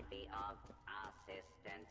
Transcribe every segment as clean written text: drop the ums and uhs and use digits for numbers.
might be of assistance.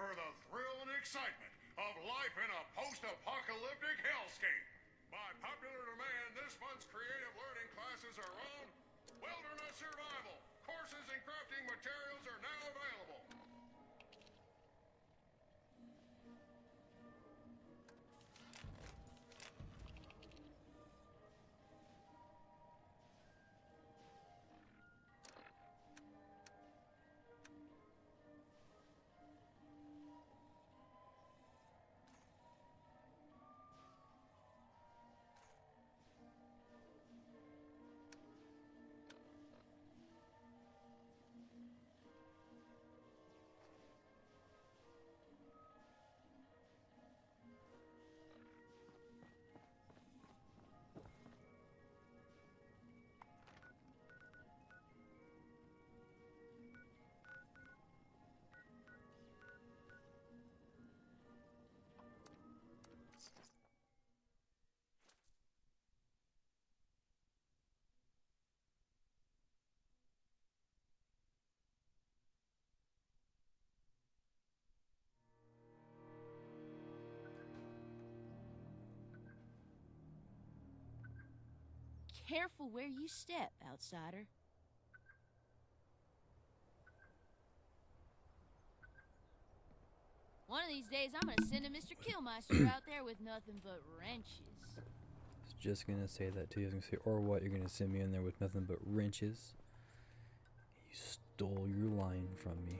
For the thrill and excitement of life in a post-apocalyptic hellscape. By popular demand, this month's creative learning classes are on wilderness survival. Courses and crafting materials are now available. Careful where you step, outsider. One of these days, I'm gonna send a Mr. Killmeister out there with nothing but wrenches. I was just gonna say that too. I was gonna say, or what, you're gonna send me in there with nothing but wrenches? You stole your line from me.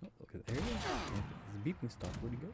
Oh, look at there he is. His beeping stopped. Where'd he go?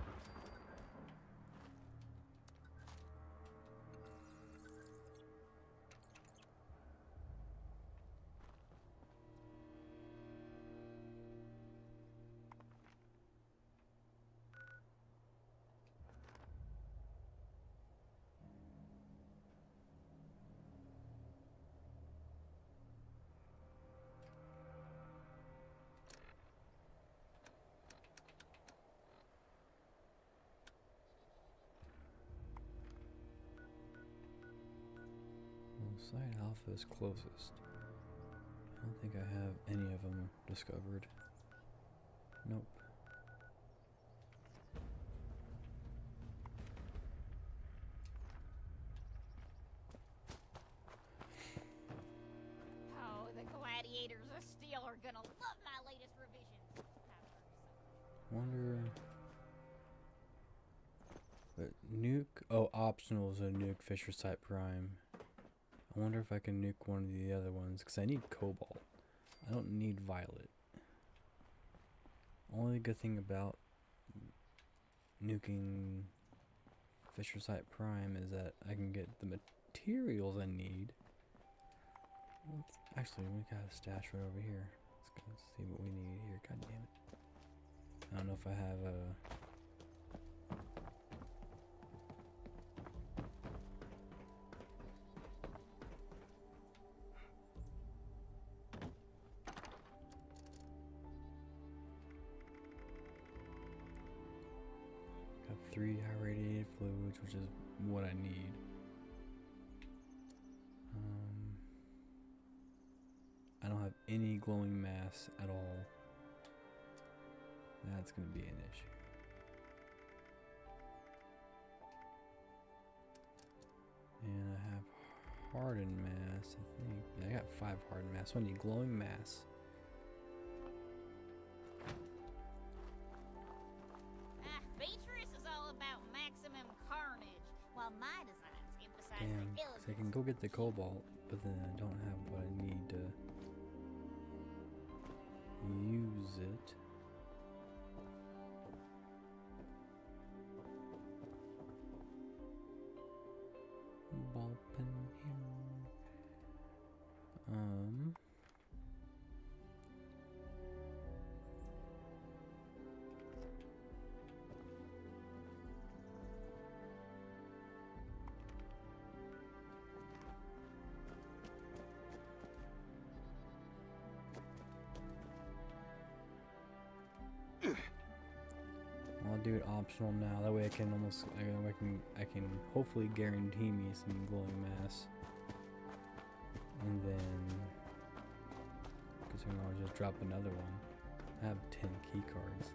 Site Alpha is closest. I don't think I have any of them discovered. Nope. Oh, the gladiators of steel are gonna love my latest revisions. Wonder. But nuke. Oh, optional is a nuke Fisher Site Prime. I wonder if I can nuke one of the other ones, because I need cobalt. I don't need violet. Only good thing about nuking Fisher Site Prime is that I can get the materials I need. Actually, we got a stash right over here. Let's go see what we need here. God damn it. I don't know if I have a... Got 3 high radiated fluids, which is what I need. I don't have any glowing mass at all. That's going to be an issue. And I have hardened mass, I think. Yeah, I got 5 hardened mass. So I need glowing mass. Beatrice is all about maximum carnage, while my designs emphasize Damn, the 'cause I elegance. can go get the cobalt, but then I don't have what I need to use it. Ball pen here. I'll do it optional now. That way I can I can hopefully guarantee me some glowing mass. And then, because I can always just drop another one. I have 10 key cards.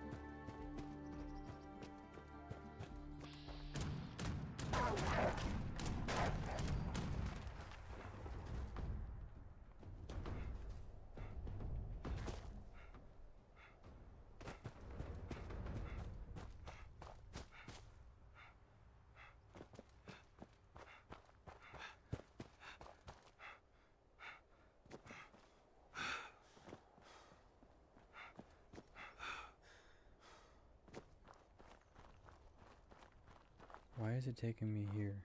Why is it taking me here?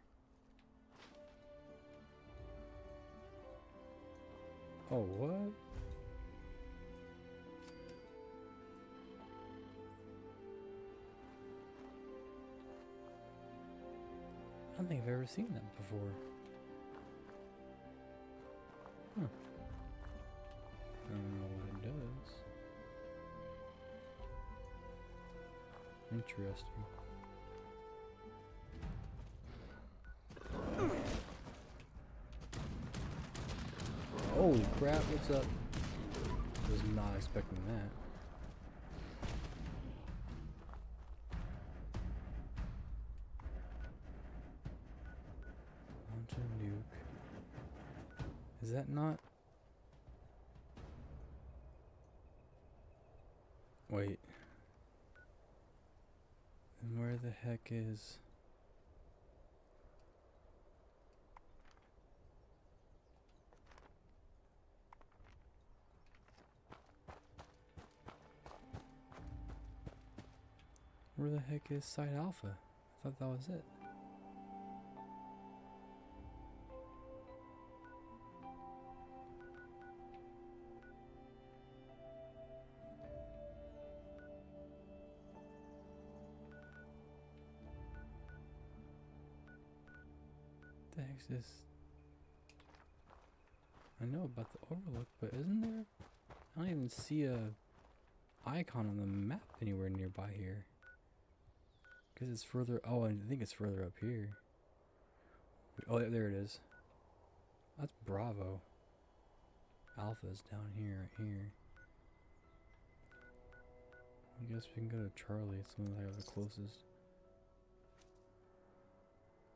Oh, what? I don't think I've ever seen that before. Huh. I don't know what it does. Interesting. Holy crap, what's up? Was not expecting that. Launch a nuke. Is that not? Wait. And where the heck is? Where the heck is Site Alpha? I thought that was it. What the heck's this? I know about the overlook, but isn't there? I don't even see a icon on the map anywhere nearby here. Because it's further. Oh, I think it's further up here. Oh, there it is. That's Bravo. Alpha's down here, right here. I guess we can go to Charlie. It's the one that I have the closest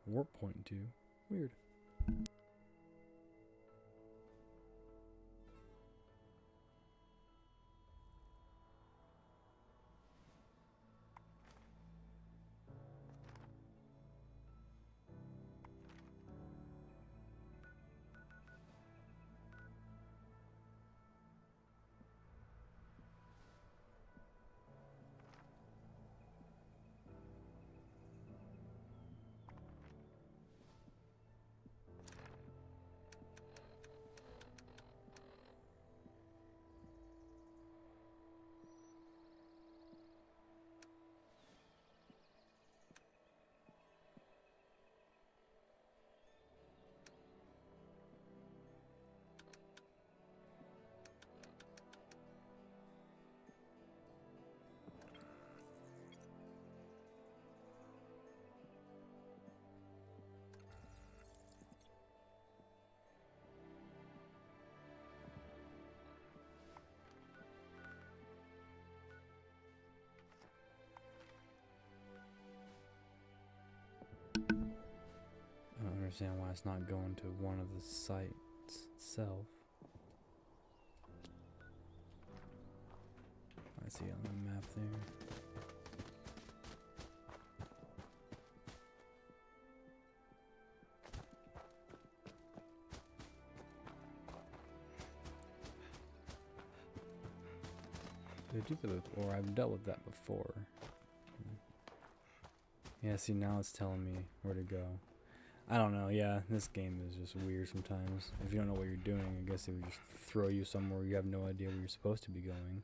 warp point to. Weird. understand why it's not going to one of the sites itself. I see it on the map there. Or I've dealt with that before. Yeah, see, now it's telling me where to go. I don't know, yeah, this game is just weird sometimes. If you don't know what you're doing, I guess it would just throw you somewhere you have no idea where you're supposed to be going.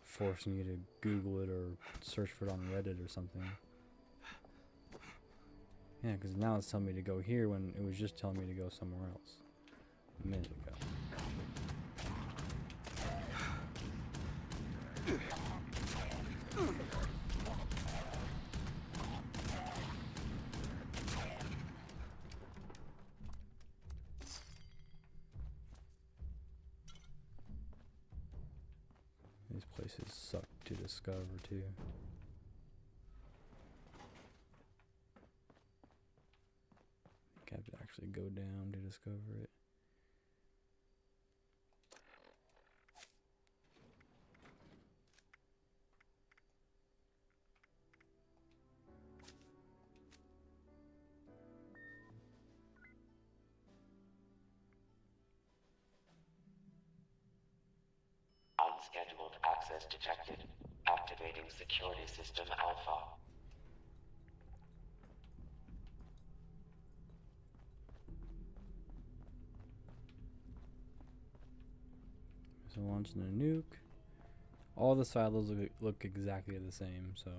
Forcing you to Google it or search for it on Reddit or something. Yeah, because now it's telling me to go here when it was just telling me to go somewhere else a minute ago. These places suck to discover too. I have to actually go down to discover it. Unscheduled access detected. Activating security system alpha. So launching the nuke. All the silos look exactly the same, so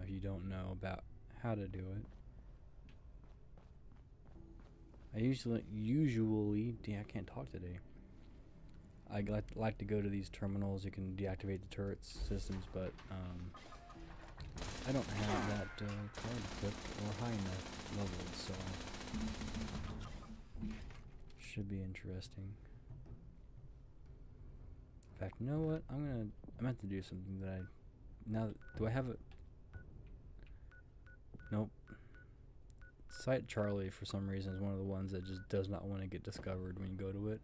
if you don't know about how to do it. I usually, I can't talk today. I like to go to these terminals. You can deactivate the turrets systems, but I don't have that card equipped or high enough levels, so should be interesting. In fact, you know what? I meant to do something that do I have it? Nope. Site Charlie, for some reason, is one of the ones that just does not want to get discovered when you go to it.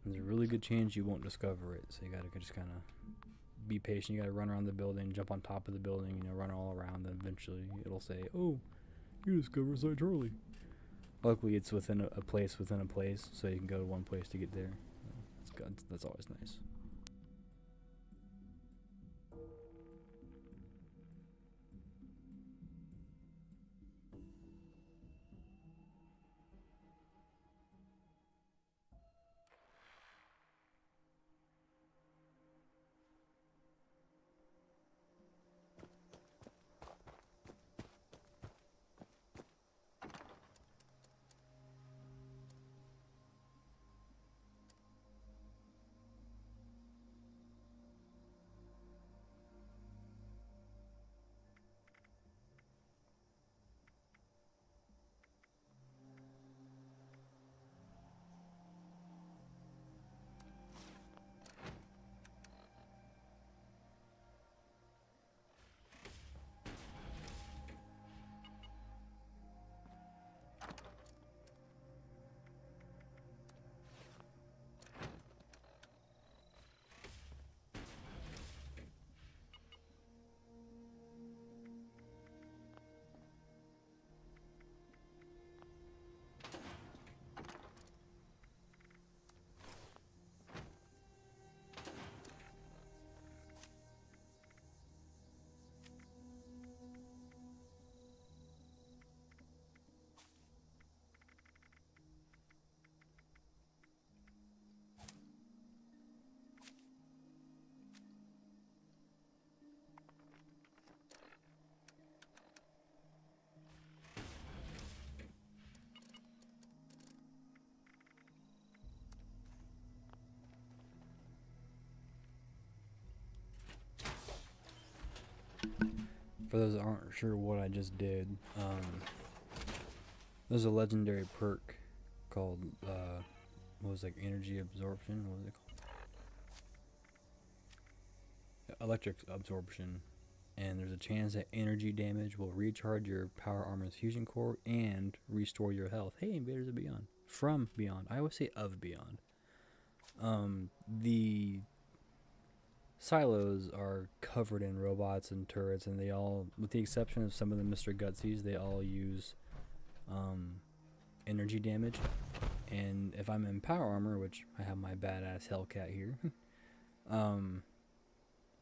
There's a really good chance you won't discover it, so you gotta just kind of be patient. You gotta run around the building, jump on top of the building, run all around, and eventually it'll say, "Oh, you discovered Site Charlie." Luckily, it's within a place within a place, so you can go to one place to get there. That's good. That's always nice. For those that aren't sure what I just did, there's a legendary perk called, what was it, like energy absorption? What was it called? Electric absorption. and there's a chance that energy damage will recharge your power armor's fusion core and restore your health. Hey, invaders of beyond. From beyond. I always say of beyond. The silos are covered in robots and turrets, and they all, with the exception of some of the Mr. Gutsies, they all use energy damage. And if I'm in power armor, which I have my badass Hellcat here,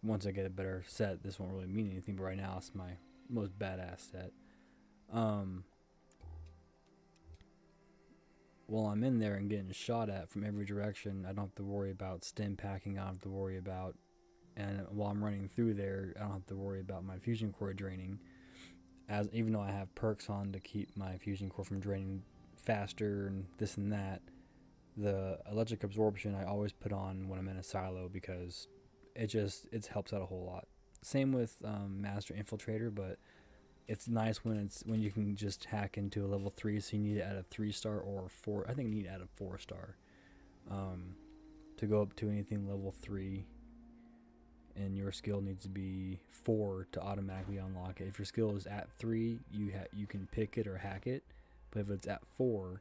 once I get a better set, this won't really mean anything, but right now it's my most badass set. While I'm in there and getting shot at from every direction, I don't have to worry about stim packing. I don't have to worry about, and while I'm running through there, I don't have to worry about my fusion core draining. As even though I have perks on to keep my fusion core from draining faster and this and that, the electric absorption I always put on when I'm in a silo because it helps out a whole lot. Same with Master Infiltrator, but it's nice when you can just hack into a level 3, so you need to add a 3-star or 4. I think you need to add a 4-star to go up to anything level 3, and your skill needs to be 4 to automatically unlock it. If your skill is at 3, you can pick it or hack it, but if it's at 4,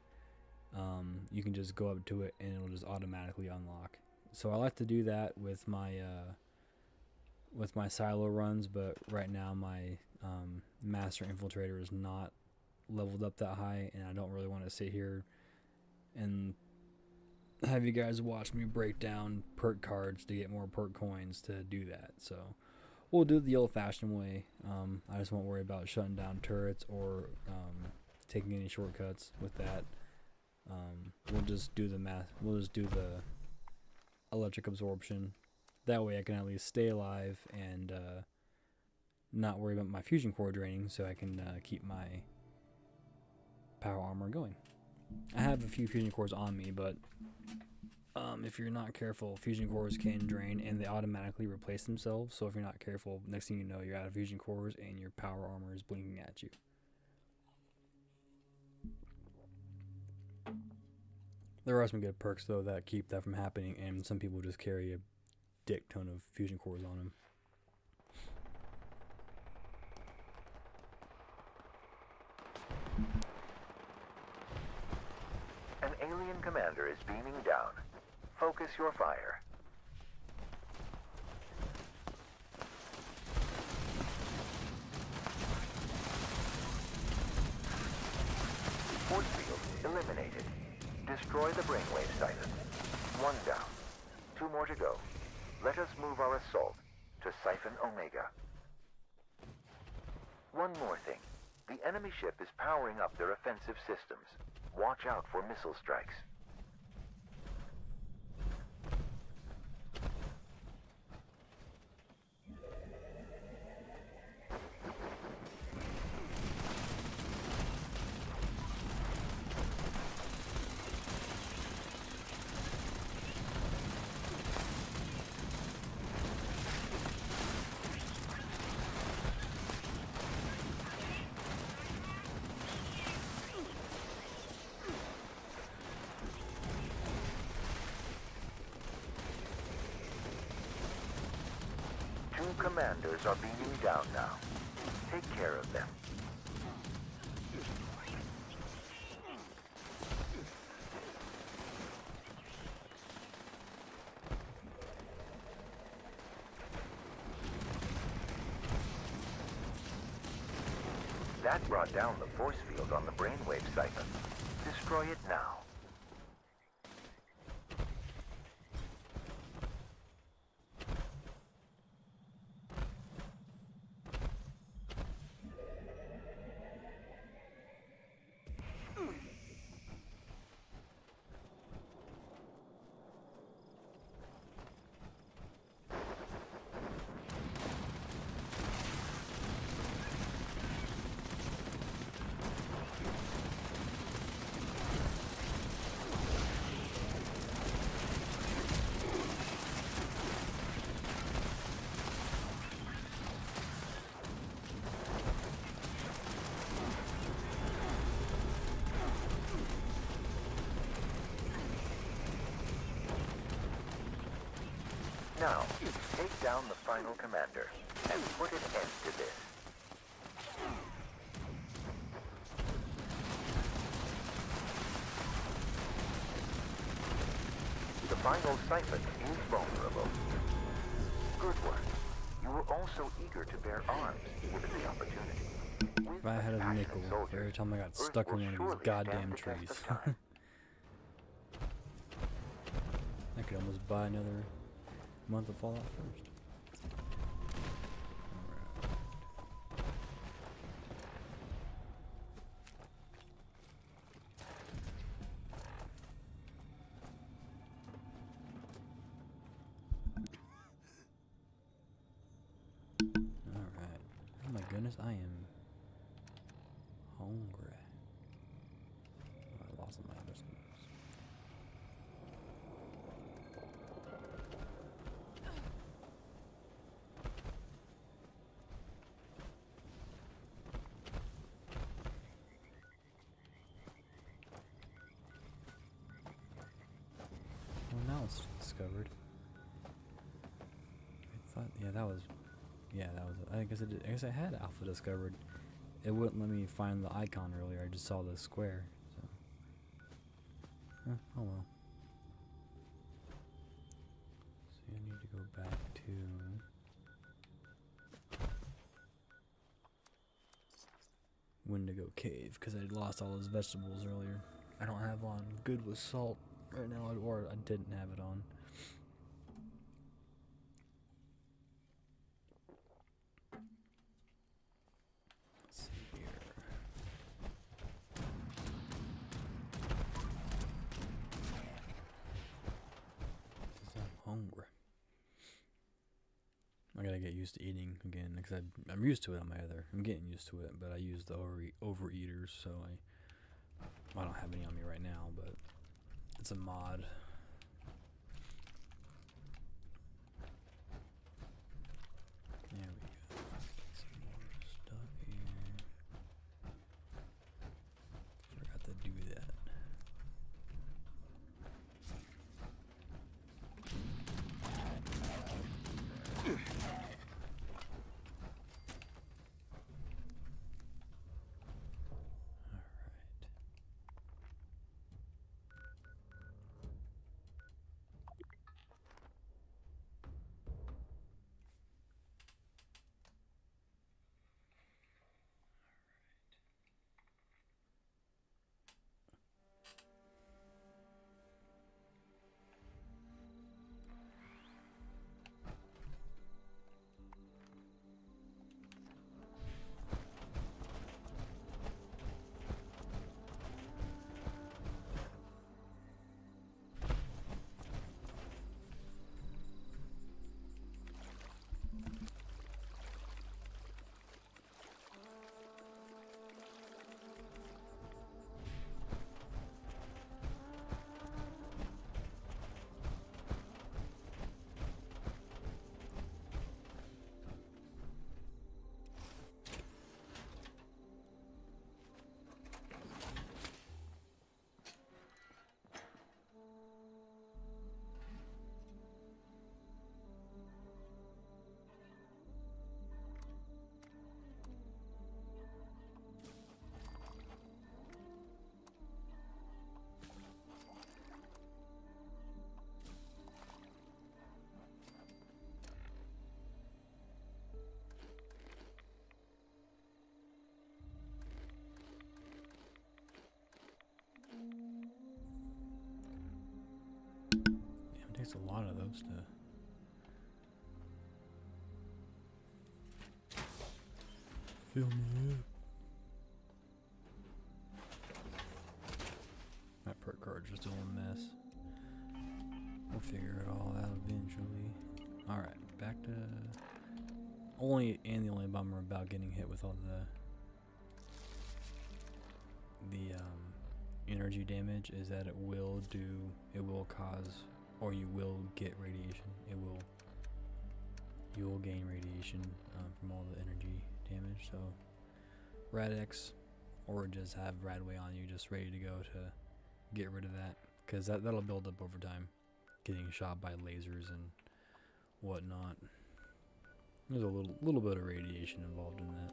you can just go up to it and it'll just automatically unlock. So I like to do that with my silo runs, but right now my Master Infiltrator is not leveled up that high, and I don't really want to sit here and have you guys watch me break down perk cards to get more perk coins to do that. So we'll do it the old-fashioned way. I just won't worry about shutting down turrets or taking any shortcuts with that. We'll just do the electric absorption. That way I can at least stay alive and not worry about my fusion core draining, so I can keep my power armor going. I have a few fusion cores on me, but if you're not careful, fusion cores can drain and they automatically replace themselves. So if you're not careful, next thing you know, you're out of fusion cores and your power armor is blinking at you. There are some good perks though that keep that from happening, and some people just carry a dick ton of fusion cores on them. An alien commander is beaming down. Focus your fire. Force field eliminated. Destroy the brainwave siphon. 1 down. 2 more to go. Let us move our assault to Siphon Omega. One more thing. The enemy ship is powering up their offensive systems. Watch out for missile strikes. Commanders are beaming down now. Take care of them. That brought down the force field on the brainwave siphon. Destroy it now. Now, take down the final commander. and put an end to this. The final siphon is vulnerable. Good work. You were also eager to bear arms, given the opportunity. If I had a nickel for every time I got stuck in one of these goddamn trees. I could almost buy another month of Fallout first. Alright. Oh my goodness, I am hungry. Oh, I lost my other skills. Well, now it's discovered. I thought, yeah, that was I guess I guess I had alpha discovered. It wouldn't let me find the icon earlier. I just saw the square. So, oh well. So I need to go back to Wendigo Cave because I lost all those vegetables earlier. I don't have on good with salt right now, or I didn't have it on. Let's see here. 'Cause I'm hungry. I gotta get used to eating again because I'm used to it on my other. I'm getting used to it, but I use the overeaters, so I don't have any on me right now, but it's a mod. There we go. Some more stuff here. Forgot to do that. Yeah, it takes a lot of those to fill me up. My perk card's just still a mess. We'll figure it all out eventually. Alright, back to the only bummer about getting hit with all the energy damage is that it will cause, or you will get radiation. You will gain radiation from all the energy damage. So Rad-X, or just have Radway on you just ready to go to get rid of that, because that'll build up over time, getting shot by lasers and whatnot. There's a little bit of radiation involved in that.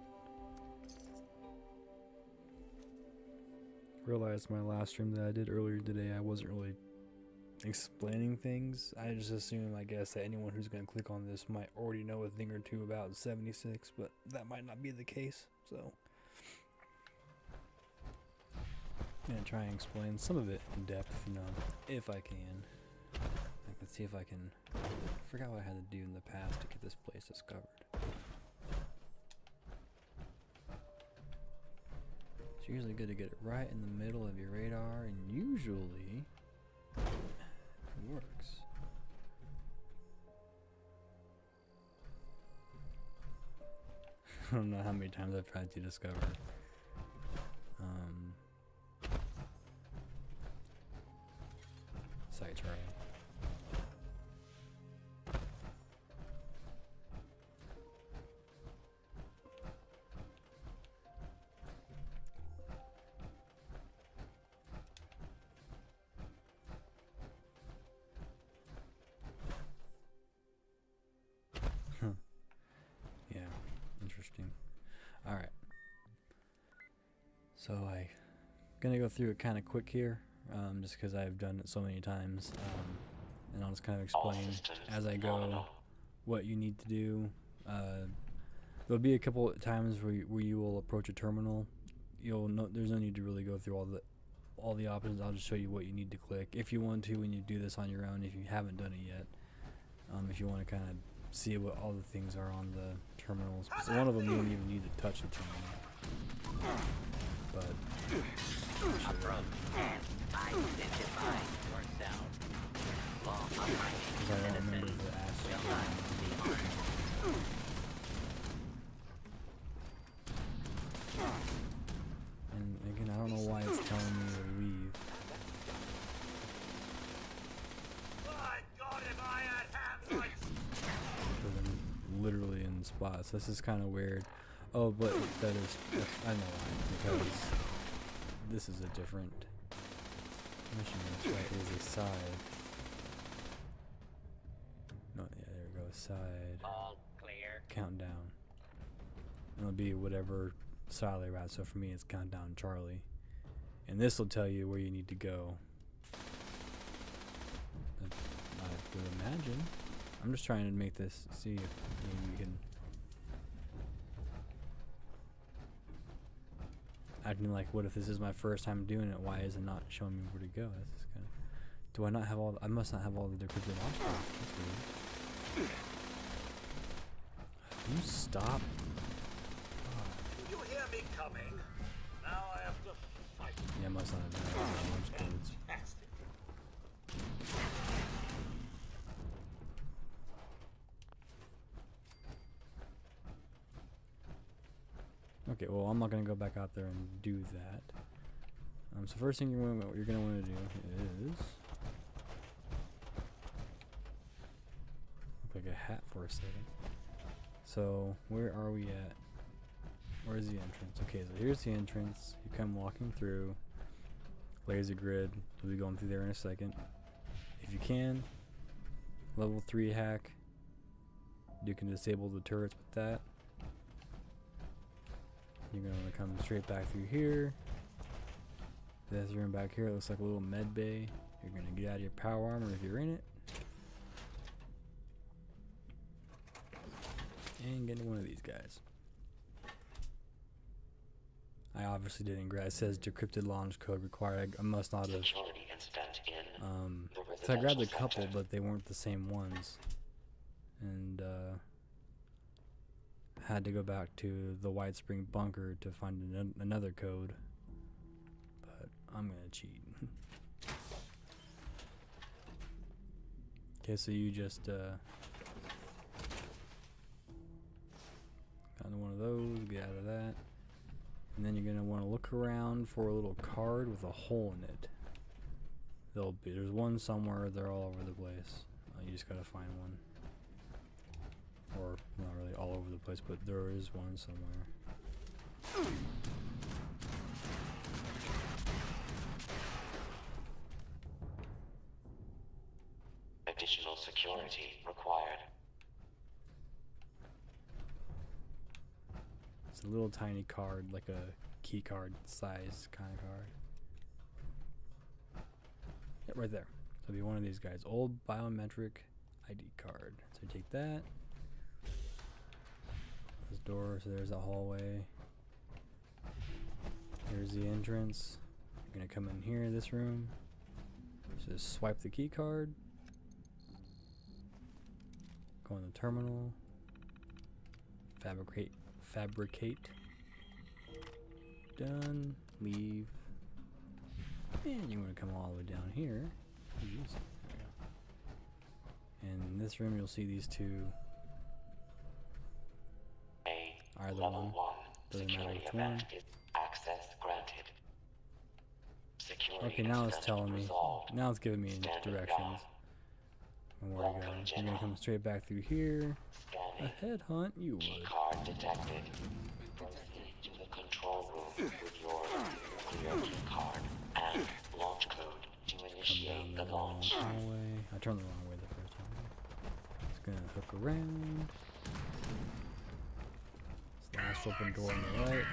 Realized my last stream that I did earlier today, I wasn't really explaining things. I just assume, I guess, that anyone who's going to click on this might already know a thing or two about 76, but that might not be the case, so I'm going to try and explain some of it in depth, you know, if I can. I can see if I can. I forgot what I had to do in the past to get this place discovered. It's usually good to get it right in the middle of your radar, and usually it works. I don't know how many times I've tried to discover sorry, Charlie. Yeah, interesting. Alright. So I'm gonna go through it kind of quick here, just because I've done it so many times, and I'll just kind of explain as I go what you need to do. There'll be a couple of times where you will approach a terminal. There's no need to really go through all the options. I'll just show you what you need to click if you want to when you do this on your own, if you haven't done it yet. If you want to kind of see what all the things are on the terminals. So one of them you don't even need to touch the terminal. But Approach and identify yourself. All because I don't remember citizens the ask. will not be harmed. And again, I don't know why it's telling me to leave. Because I'm literally in the spot, so this is kind of weird. Oh, but I know why, because this is a different mission. That's right, it is a side. No, yeah, there we go, side. All clear. Countdown. And it'll be whatever style they're at. So for me, it's Countdown Charlie. And this will tell you where you need to go. I would imagine. I'm just trying to make this, see if maybe we can. Acting like, what if this is my first time doing it? Why is it not showing me where to go? That's kind of. Do I not have all? I must not have all the decrypted launch codes. That's weird. Can you stop? You hear me coming? Now I have to fight. Yeah, I must not have all the launch codes. Fantastic. Okay, well, I'm not gonna go back out there and do that. So first thing you're gonna want to do is look like a hat for a second. So where are we at? Where's the entrance? Okay, so here's the entrance. You come walking through. Laser grid. We'll be going through there in a second. If you can, level 3 hack. You can disable the turrets with that. You're going to want to come straight back through here. This room back here looks like a little med bay. You're going to get out of your power armor if you're in it. And get into one of these guys. I obviously didn't grab. It says decrypted launch code required. I must not have. Security incident in the So I grabbed a residential couple, sector. but they weren't the same ones. And had to go back to the White Spring bunker to find another code. But I'm gonna cheat. Okay, so you just got into one of those, get out of that. And then you're gonna want to look around for a little card with a hole in it. There's one somewhere. They're all over the place. You just gotta find one. Or not really all over the place, but there is one somewhere. Additional security required. It's a little tiny card, like a key card size kind of card. Yep, right there. So it'll be one of these guys. Old biometric ID card. So take that. This door, so there's that hallway. Here's the entrance. You're gonna come in here, this room. So just swipe the key card. Go in the terminal. Fabricate. Done. Leave. And you want to come all the way down here. Jeez. There we go. And in this room, you'll see these two. Either Level one. 1. Doesn't matter Security which one. event is access granted. Security Okay, now it's incident telling me. resolved. Now it's giving me Standing directions on where to go. You're gonna come straight back through here. A Scanning. headhunt, you Key would. card detected. Proceed to the control room with your nuclear key card and launch code to Come initiate the down launch. hallway. I turned the wrong way the first time. It's gonna hook around. It's the last open door on the right.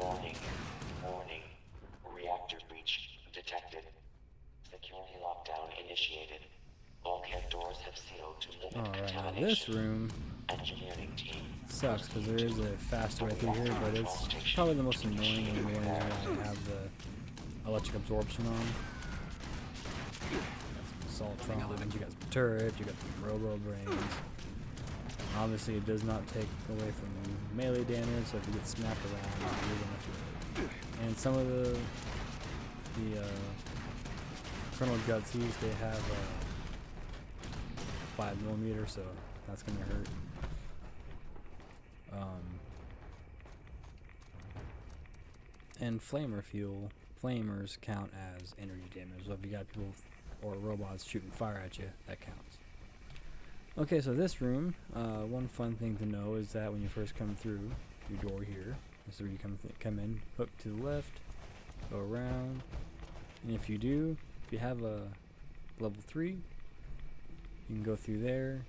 Warning. Warning. Reactor breach detected. Security lockdown initiated. Bulkhead doors have sealed to limit Alright, now contamination. this room Engineering team. sucks because there is a faster way through here, but it's probably the most annoying and annoying when I have the electric absorption on. You got some Assaultrons, you got some turrets, you got some robo brains. Obviously, it does not take away from melee damage, so if you get smacked around, you're gonna feel it. And some of the Colonel Gutsies, they have 5mm, so that's gonna hurt. And flamer fuel, flamers count as energy damage. So if you got people or robots shooting fire at you, that counts. Okay, so this room, one fun thing to know is that when you first come through your door here, this is where you come in, hook to the left, go around, and if you have a level 3, you can go through there,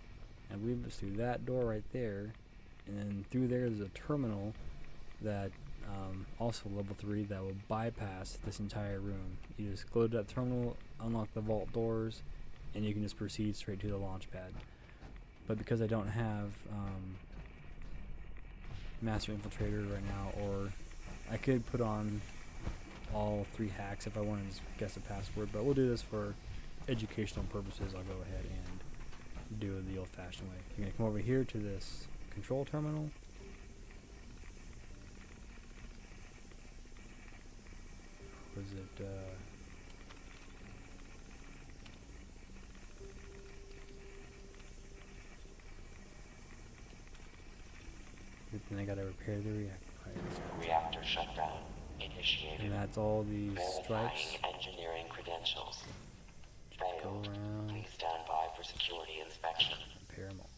I believe it's through that door right there, and then through there is a terminal that also level 3 that will bypass this entire room. You just go to that terminal, unlock the vault doors, and you can just proceed straight to the launch pad. But because I don't have Master Infiltrator right now, or I could put on all 3 hacks if I wanted to guess a password, but we'll do this for educational purposes. I'll go ahead and do it the old-fashioned way. You're going to come over here to this control terminal. Was it, then I gotta repair the Reactor shutdown initiated. and that's all these stripes. Verifying engineering credentials. Go Failed. around, Please stand by for security inspection. repair them all.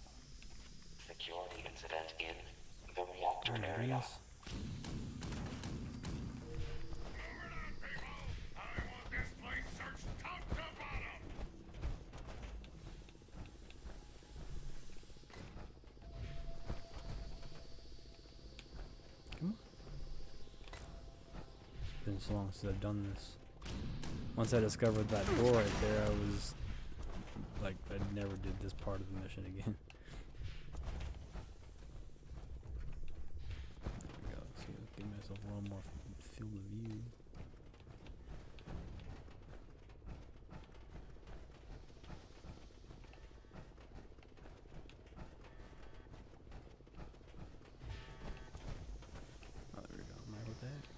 Security incident in the reactor There it area. is. I want this place searched top to bottom. Come on. It's been so long since I've done this. Once I discovered that door right there, I was like, I never did this part of the mission again. There we go. So give myself a little more field of view. Oh, there we go. Am I with that?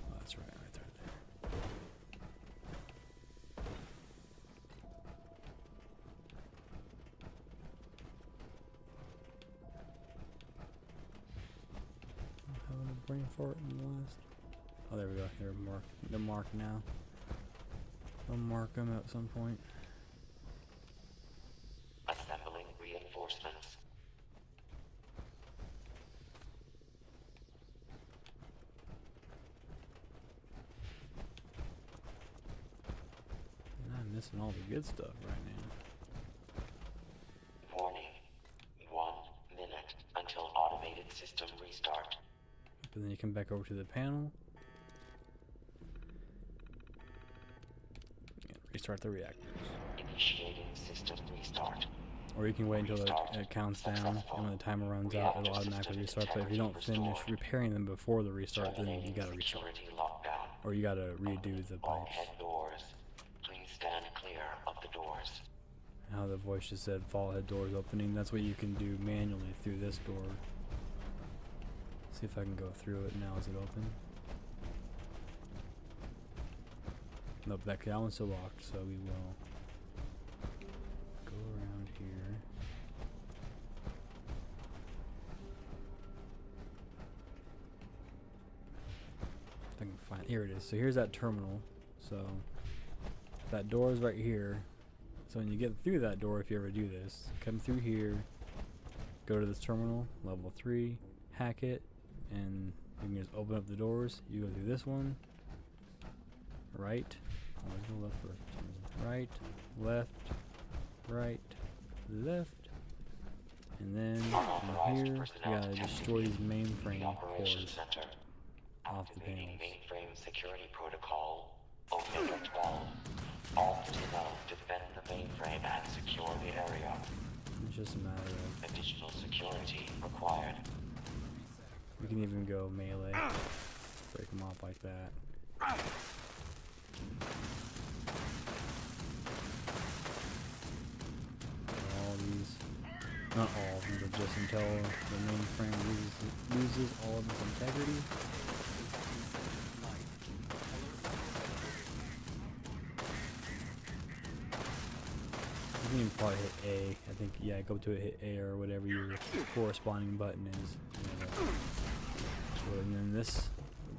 Oh, that's right there. I'm having a brain fart in the last. Oh, there we go. They're marked now. I'll mark them at some point. Assembling reinforcements. missing all the good stuff right now. Warning. 1 minute until automated system restart. But then you come back over to the panel. And restart the reactors. Initiating system restart. Or you can wait until it counts down, and when the timer runs out, it'll automatically restart. But if you don't finish repairing them before the restart, then you gotta restart. Or you gotta redo the All pipes. head doors. Please stand clear of the doors. How the voice just said, fall head doors opening. That's what you can do manually through this door. See if I can go through it now. Is it open? Nope, that one's still locked, so we will go around here. If I can find, here it is. So here's that terminal. So that door is right here. So when you get through that door, if you ever do this, come through here, go to this terminal, level 3, hack it, and you can just open up the doors. You go through this one, right, always go left first, right, left, right, left, and then from here, you gotta destroy these mainframe cores off the panels. Mainframe security protocol, Omega 12. All personnel defend the mainframe and secure the area. It's just a matter of... Additional security required. We can even go melee, break them off like that. All these, not all of them, but just until the mainframe loses all of its integrity. You can probably hit A. I think, yeah, go to it, hit A or whatever your corresponding button is. And then this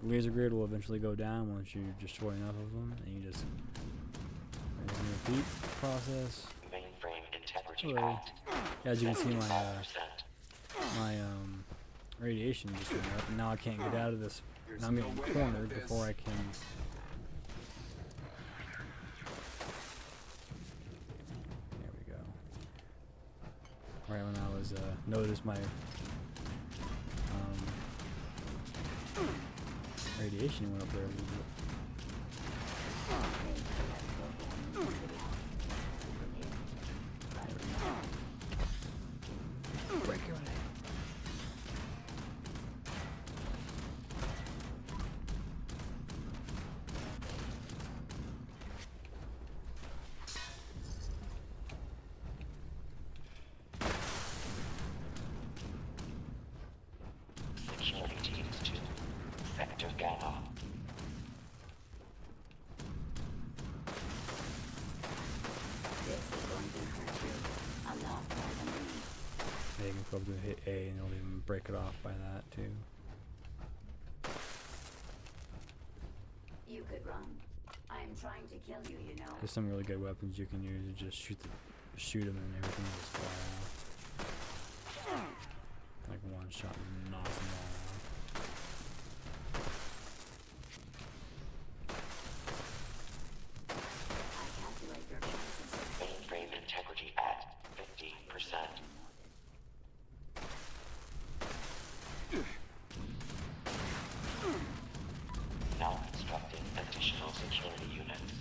laser grid will eventually go down once you destroy enough of them, and you just repeat the process. Mainframe integrity Hello. at As you can see, 75%. my radiation just went up, and now I can't get out of this. Now I'm getting cornered before I can. There we go. Right when I was noticed my radiation went up there a little bit. Break your leg. Security teams to Sector Gamma. Yeah, you can probably hit A and it'll even break it off by that too. You could run. I'm trying to kill you, you know. There's some really good weapons you can use to just shoot them and everything will just fly off. Like one shot and knock them all off. I calculate your chances. Mainframe integrity at 50%. Now constructing additional security units.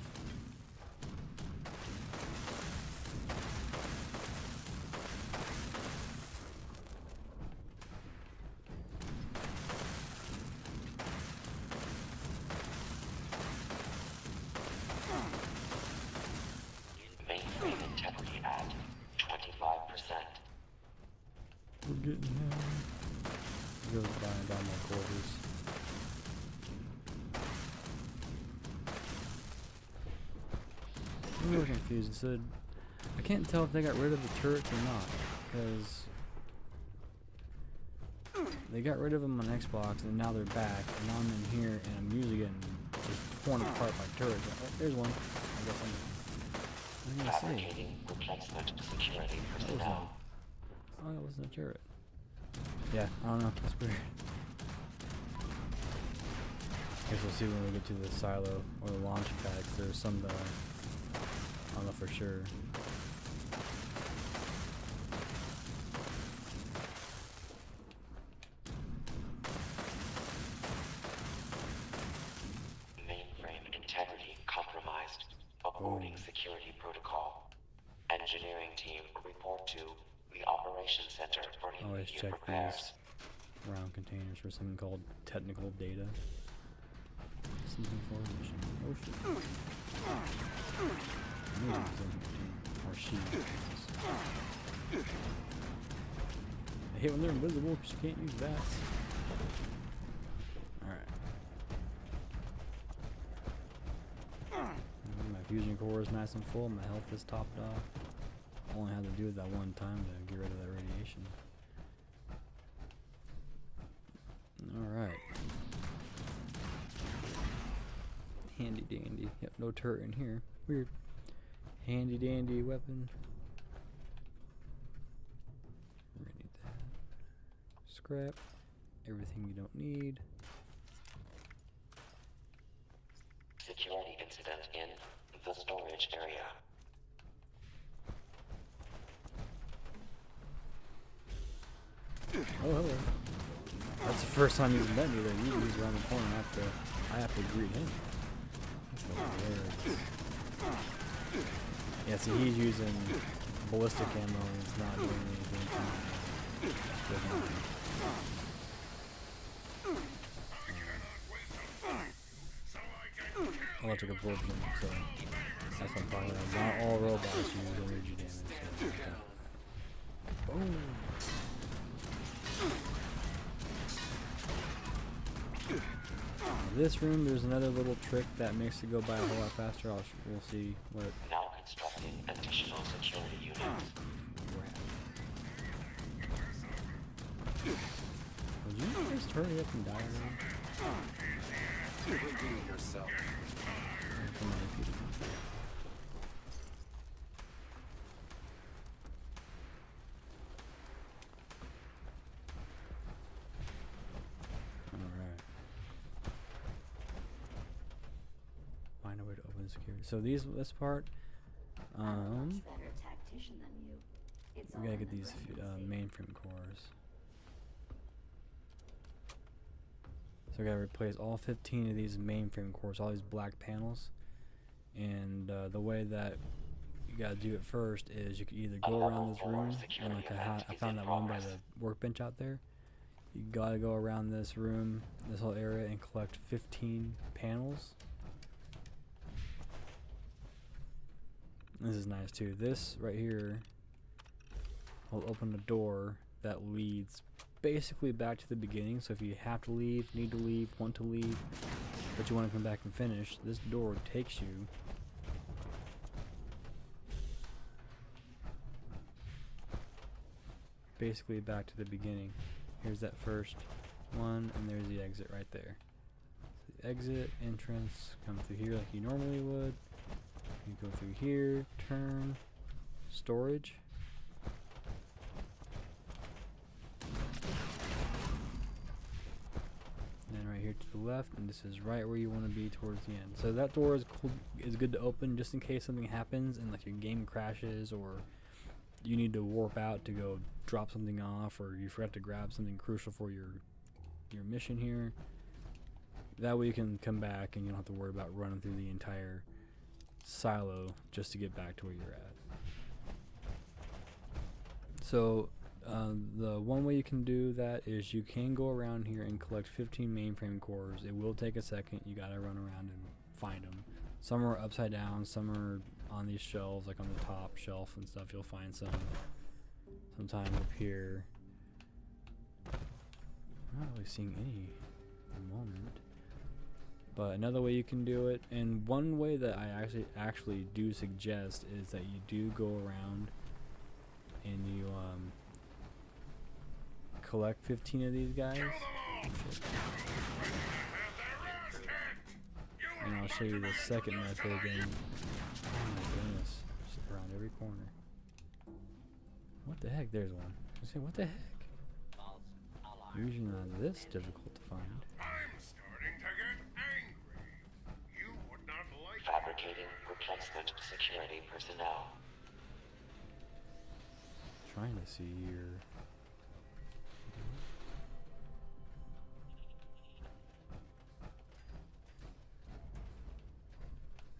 Mainframe integrity at 25%. We're getting there. Goes buying down my quarters. I'm really confused. It said, I can't tell if they got rid of the turrets or not, because they got rid of them on Xbox and now they're back, and now I'm in here and I'm usually getting just torn apart by turrets. Oh, there's one. I guess I'm gonna say. Fabricating replacement security That was personnel. oh, that wasn't a turret. Yeah, I don't know. That's weird. Guess we'll see when we get to the silo or the launch pad. 'Cause there's some I don't know for sure. Mainframe integrity compromised. Aborting security protocol. Engineering team report to the operations center for Always immediate check repairs. these round containers for something called technical data. Something for mission. Oh shit. Or she. I hate when they're invisible because you can't use that. Alright. My fusion core is nice and full, my health is topped off. I only had to do it that one time to get rid of that radiation. Alright. Handy dandy. Yep, no turret in here. Weird. Handy dandy weapon. We're gonna need that. Scrap. Everything you don't need. Security incident in the storage area. Oh, hello. That's the first time he's met me though. He's around the corner. I have to greet him. That's hilarious. Yeah, see, he's using ballistic ammo and it's not doing anything to me. Electric absorption, so that's what I'm talking about. Not all robots use energy damage. So. Boom. This room, there's another little trick that makes it go by a whole lot faster. We'll see what. Now constructing additional security units. Would you just hurry up and die already? yourself. Come on, Peter. Alright. Find a way to open security. So this part, Much better tactician than you. It's we all gotta in get the these brain, see? mainframe cores. So we gotta replace all 15 of these mainframe cores, all these black panels. And the way that you gotta do it first is you can either go around this room, and like I found that one by the workbench out there. You gotta go around this room, this whole area, and collect 15 panels. This is nice too. This right here will open a door that leads basically back to the beginning. So if you have to leave, need to leave, want to leave, but you want to come back and finish, this door takes you basically back to the beginning. Here's that first one, and there's the exit right there. So the exit, entrance, come through here like you normally would. You go through here, turn, storage. And then right here to the left, and this is right where you want to be towards the end. So that door is cool, is good to open just in case something happens and like your game crashes, or you need to warp out to go drop something off, or you forgot to grab something crucial for your mission here. That way you can come back and you don't have to worry about running through the entire silo just to get back to where you're at. So the one way you can do that is you can go around here and collect 15 mainframe cores. It will take a second. You gotta run around and find them. Some are upside down, some are on these shelves, like on the top shelf and stuff. You'll find some sometime up here. I'm not really seeing any at the moment. But another way you can do it, and one way that I actually do suggest, is that you do go around and you collect 15 of these guys. And I'll show you the second method again. Oh my goodness, just around every corner. What the heck? There's one. I say, what the heck? Usually not this difficult to find. I'm starting to get angry. You would not like Fabricating replacement current security personnel. Trying to see here.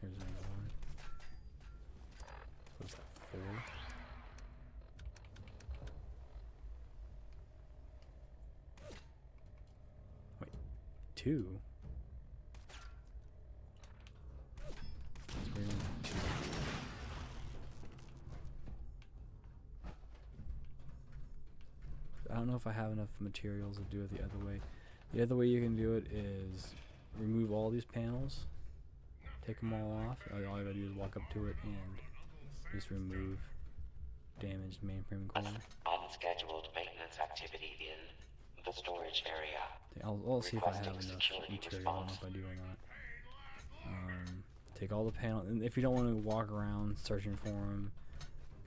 Here's another one. What's that, 4? Wait, 2? It's weird. I don't know if I have enough materials to do it the other way. The other way you can do it is remove all these panels, take them all off. All you gotta do is walk up to it and just remove damaged mainframe core. Unscheduled maintenance activity in the storage area. I'll see if I have Requesting enough security material. I don't know response. if I do or not. Take all the panels, and if you don't want to walk around searching for them,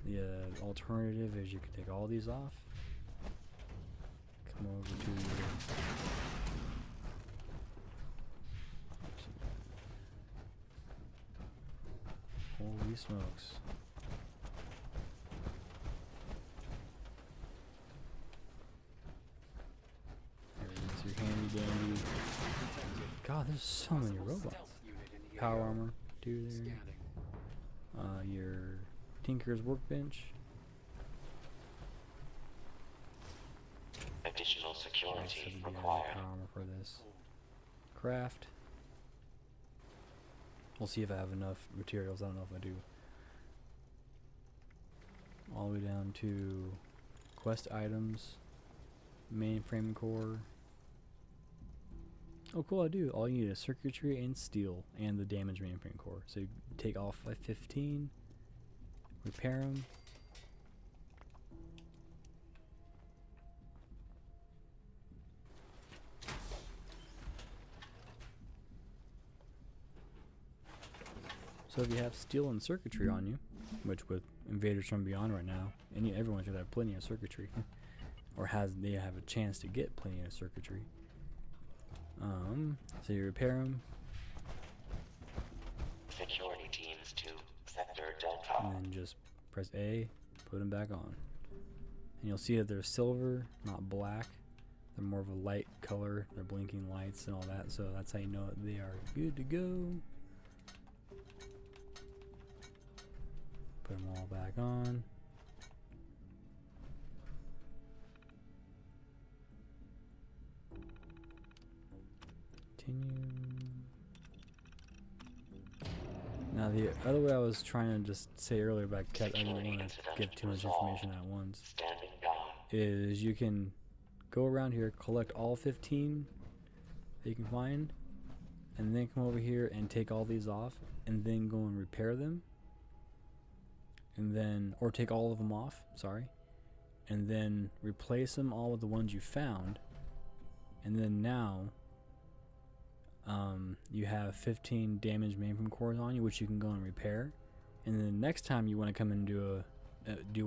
the alternative is you can take all these off. Come over to your holy smokes. There it is, your handy dandy. God, there's so many robots. Power armor, 2 there. Your Tinker's workbench. Additional Said security to be required. power armor for this. Craft. We'll see if I have enough materials. I don't know if I do. All the way down to quest items, mainframe core. Oh, cool! I do. All you need is circuitry and steel, and the damaged mainframe core. So you take off like 15, repair them. So if you have steel and circuitry on you, which with Invaders from Beyond right now, everyone should have plenty of circuitry, or they have a chance to get plenty of circuitry. So you repair them, Security teams to Sector Delta. and then just press A, put them back on. And you'll see that they're silver, not black. They're more of a light color. They're blinking lights and all that, so that's how you know that they are good to go. Put them all back on. Continue. Now the other way I was trying to just say earlier, but I didn't want to give too much information at once, Standing down. is you can go around here, collect all 15 that you can find, and then come over here and take all these off, and then go and repair them, and then, or take all of them off, sorry, and then replace them all with the ones you found, and then now you have 15 damaged mainframe cores on you, which you can go and repair. And then next time you want to come and do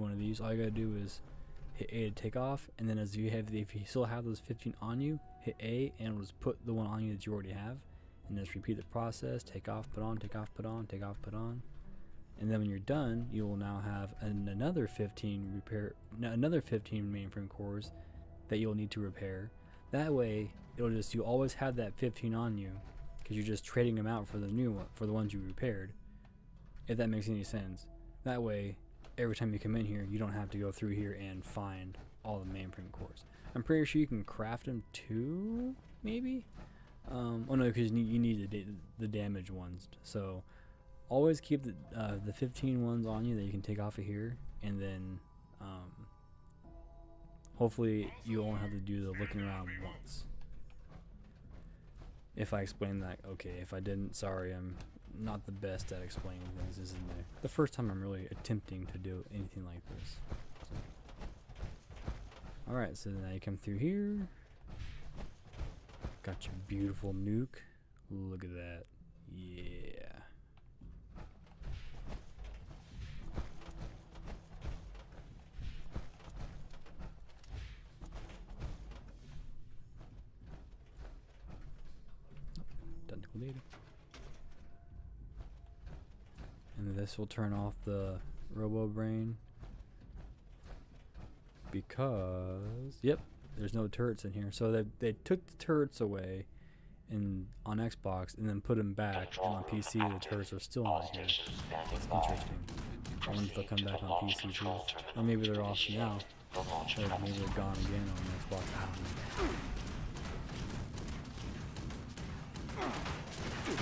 one of these, all you gotta do is hit A to take off, and then if you still have those 15 on you, hit A and it'll just put the one on you that you already have, and just repeat the process. Take off, put on, take off, put on, take off, put on, and then when you're done, you will now have another 15 mainframe cores that you'll need to repair. That way, you always have that 15 on you, because you're just trading them out for the new one, for the ones you repaired. If that makes any sense. That way, every time you come in here, you don't have to go through here and find all the mainframe cores. I'm pretty sure you can craft them too, maybe. Oh no, because you need the damaged ones. So always keep the 15 ones on you that you can take off of here, and then hopefully you only have to do the looking around once. If I explained that, okay. If I didn't, sorry, I'm not the best at explaining things. This is the first time I'm really attempting to do anything like this. So. Alright, so now you come through here. Got your beautiful nuke. Look at that. Yeah. Technical data. And this will turn off the Robo Brain. Because, yep, there's no turrets in here. So they took the turrets away on Xbox and then put them back. And on PC, the turrets are still not here. It's interesting. I wonder if they'll come back on PC too. Or maybe they're off now. Or maybe they're gone again on Xbox. I don't know.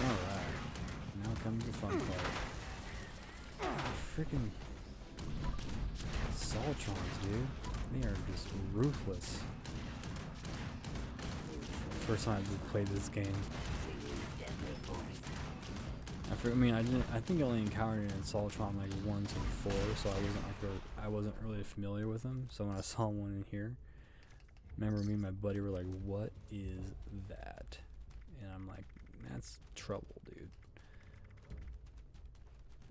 Alright. Now comes the fun part. Freaking Soltrons, dude. They are just ruthless. First time I've played this game. I think I only encountered it in Soltron like once and 4, so I wasn't really familiar with them. So when I saw one in here, remember me and my buddy were like, "What is that?" And I'm like, "That's trouble, dude."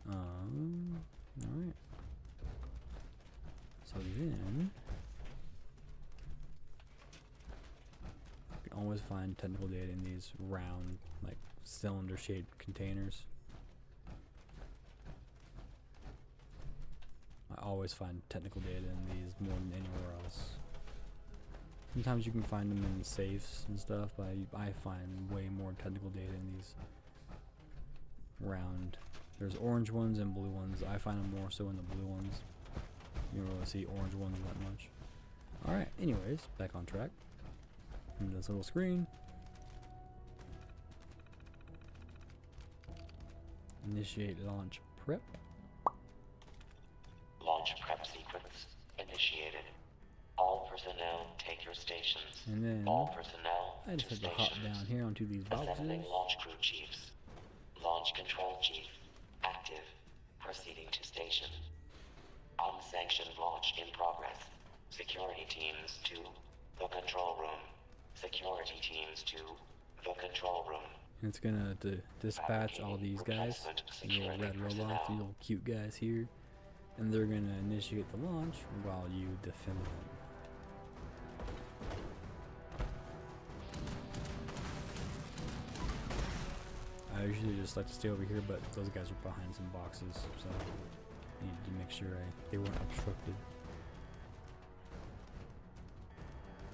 Alright. So then you can always find technical data in these round, like cylinder-shaped containers. I always find technical data in these more than anywhere else. Sometimes you can find them in safes and stuff, but I find way more technical data in these round. There's orange ones and blue ones. I find them more so in the blue ones. You don't really see orange ones that much. Alright, anyways, back on track. And this little screen. Initiate launch prep. Launch prep sequence initiated. All personnel take your stations. And then all personnel I just to have to hop stations. down here onto these boxes. Assembling launch crew chiefs. Launch control chief active. Proceeding to station. Unsanctioned launch in progress. Security teams to the control room. Security teams to the control room. And it's gonna dispatch all these guys, these little red robots, these little cute guys here, and they're gonna initiate the launch while you defend them. I usually just like to stay over here, but those guys are behind some boxes, so I needed to make sure they weren't obstructed.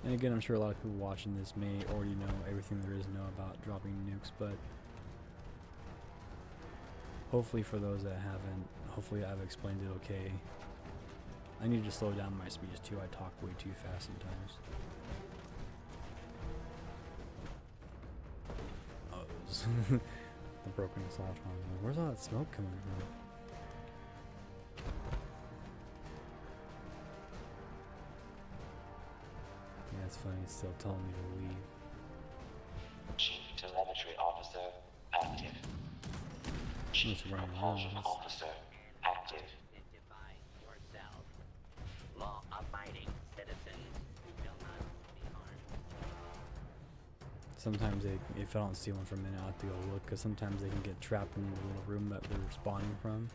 And again, I'm sure a lot of people watching this may already know everything there is to know about dropping nukes, but hopefully for those that haven't, hopefully I've explained it okay. I need to slow down my speech too, I talk way too fast sometimes. Oh, the broken Soltron. Where's all that smoke coming from? Yeah, it's funny, it's still telling me to leave. Chief telemetry officer active. Chief running propulsion around. officer active. Identify yourself. Law-abiding citizens will not be harmed. Sometimes if I don't see one for a minute, I'll have to go look, because sometimes they can get trapped in the little room that they're spawning from,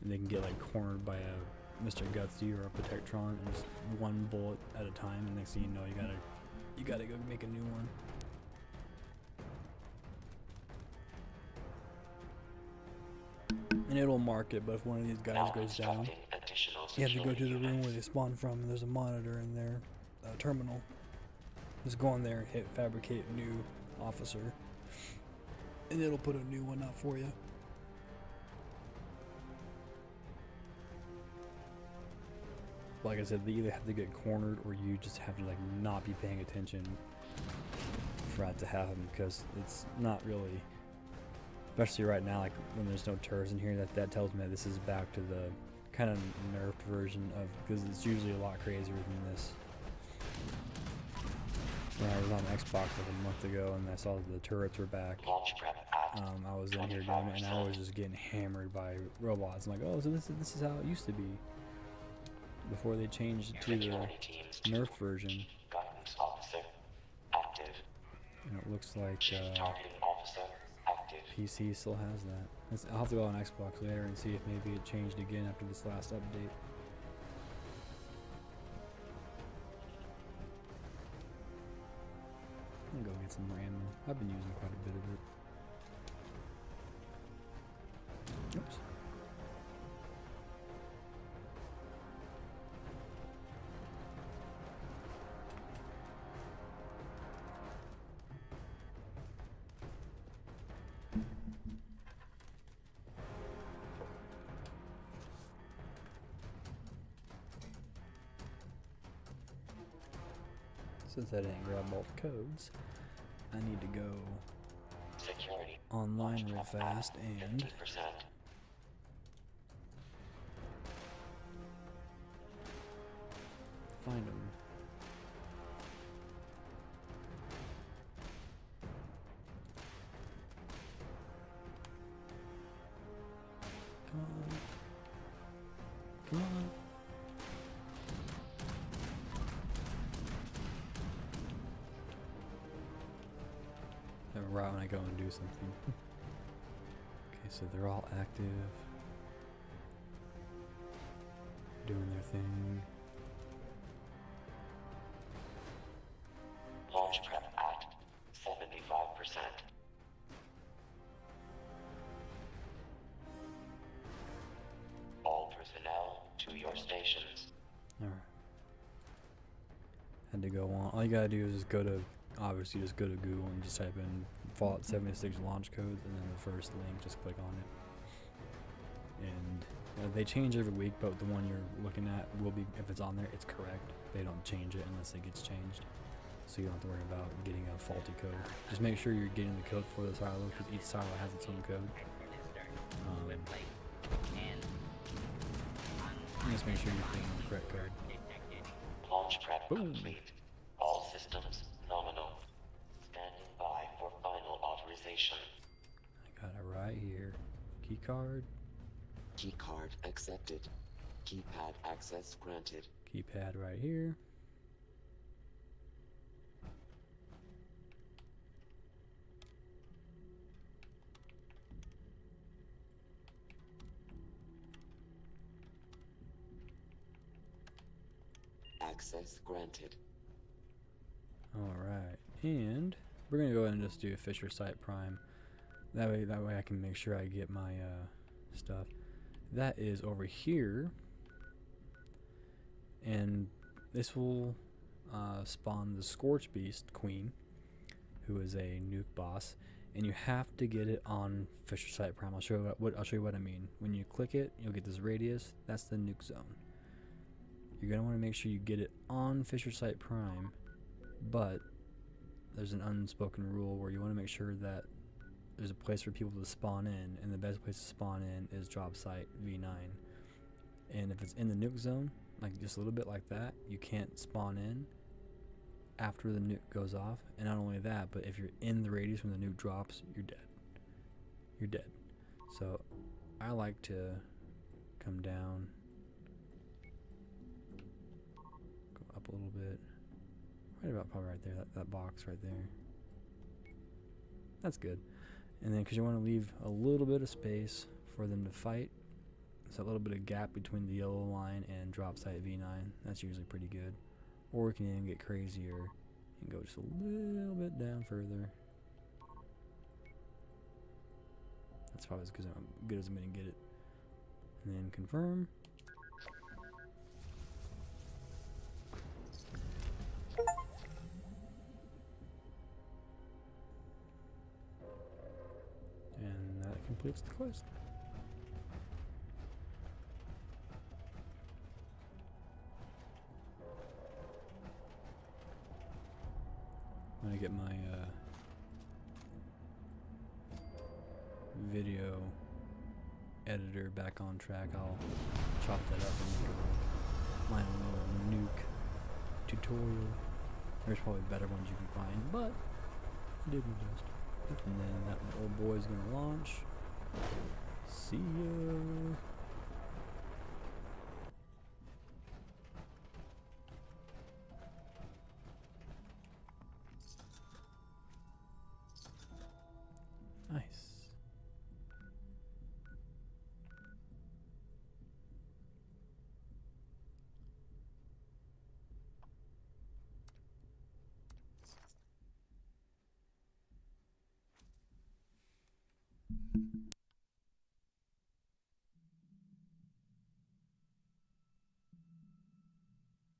and they can get like cornered by a Mr. Gutsy or a Protectron, and just one bullet at a time, and next thing you know, you gotta go make a new one. And it'll mark it, but if one of these guys goes down, you have to go to the room where they spawn from, and there's a monitor in there, a terminal. Just go in there and hit fabricate new officer, and it'll put a new one up for you. Like I said, they either have to get cornered or you just have to like not be paying attention for that to happen, because it's not really, especially right now, like when there's no turrets in here, that tells me that this is back to the kind of nerfed version of, because it's usually a lot crazier than this. When I was on Xbox like a month ago and I saw that the turrets were back, I was in here doing it and I was just getting hammered by robots. I'm like, oh, so this is how it used to be before they changed it to the nerf version. Guidance officer active. And it looks like Targeting officer active. PC still has that. I'll have to go on Xbox later and see if maybe it changed again after this last update. I'm gonna go get some more ammo. I've been using quite a bit of it. Oops. since I didn't grab all the codes, I need to go Security. online real fast and 50%. find them. Come on. Come on. Right when I go and do something. Okay, so they're all active. Doing their thing. Launch prep at 75%. All personnel to your stations. Alright. Had to go on. All you gotta do is just go to, obviously just go to Google and just type in Fallout 76 launch codes and then the first link, just click on it. And they change every week, but the one you're looking at will be, if it's on there, it's correct. They don't change it unless it gets changed. So you don't have to worry about getting a faulty code. Just make sure you're getting the code for the silo, because each silo has its own code. Just make sure you're putting the correct code. Launch prep Boom. complete. All systems nominal. Standing by for final authorization. I got it right here. Key card. Keycard accepted. Keypad access granted. Keypad right here. Access granted. Alright, and we're gonna go ahead and just do Fisher Site Prime. That way I can make sure I get my stuff. That is over here, and this will spawn the Scorch Beast Queen, who is a nuke boss, and you have to get it on Fisher Site Prime. I'll show you what I mean. When you click it, you'll get this radius. That's the nuke zone. You're gonna want to make sure you get it on Fisher Site Prime, but there's an unspoken rule where you want to make sure that there's a place for people to spawn in, and the best place to spawn in is drop site V9. And if it's in the nuke zone, like just a little bit like that, you can't spawn in after the nuke goes off. And not only that, but if you're in the radius when the nuke drops, you're dead. You're dead. So I like to come down, go up a little bit, right about probably right there, that box right there. That's good. And then because you want to leave a little bit of space for them to fight, so a little bit of gap between the yellow line and drop site V9, that's usually pretty good. Or we can even get crazier and go just a little bit down further. That's probably as good as I'm going to get it. And then confirm. And that completes the quest. I'm gonna get my video editor back on track. I'll chop that up and make my own little nuke tutorial. There's probably better ones you can find, but I did my best. And then that old boy's gonna launch. See ya. Nice.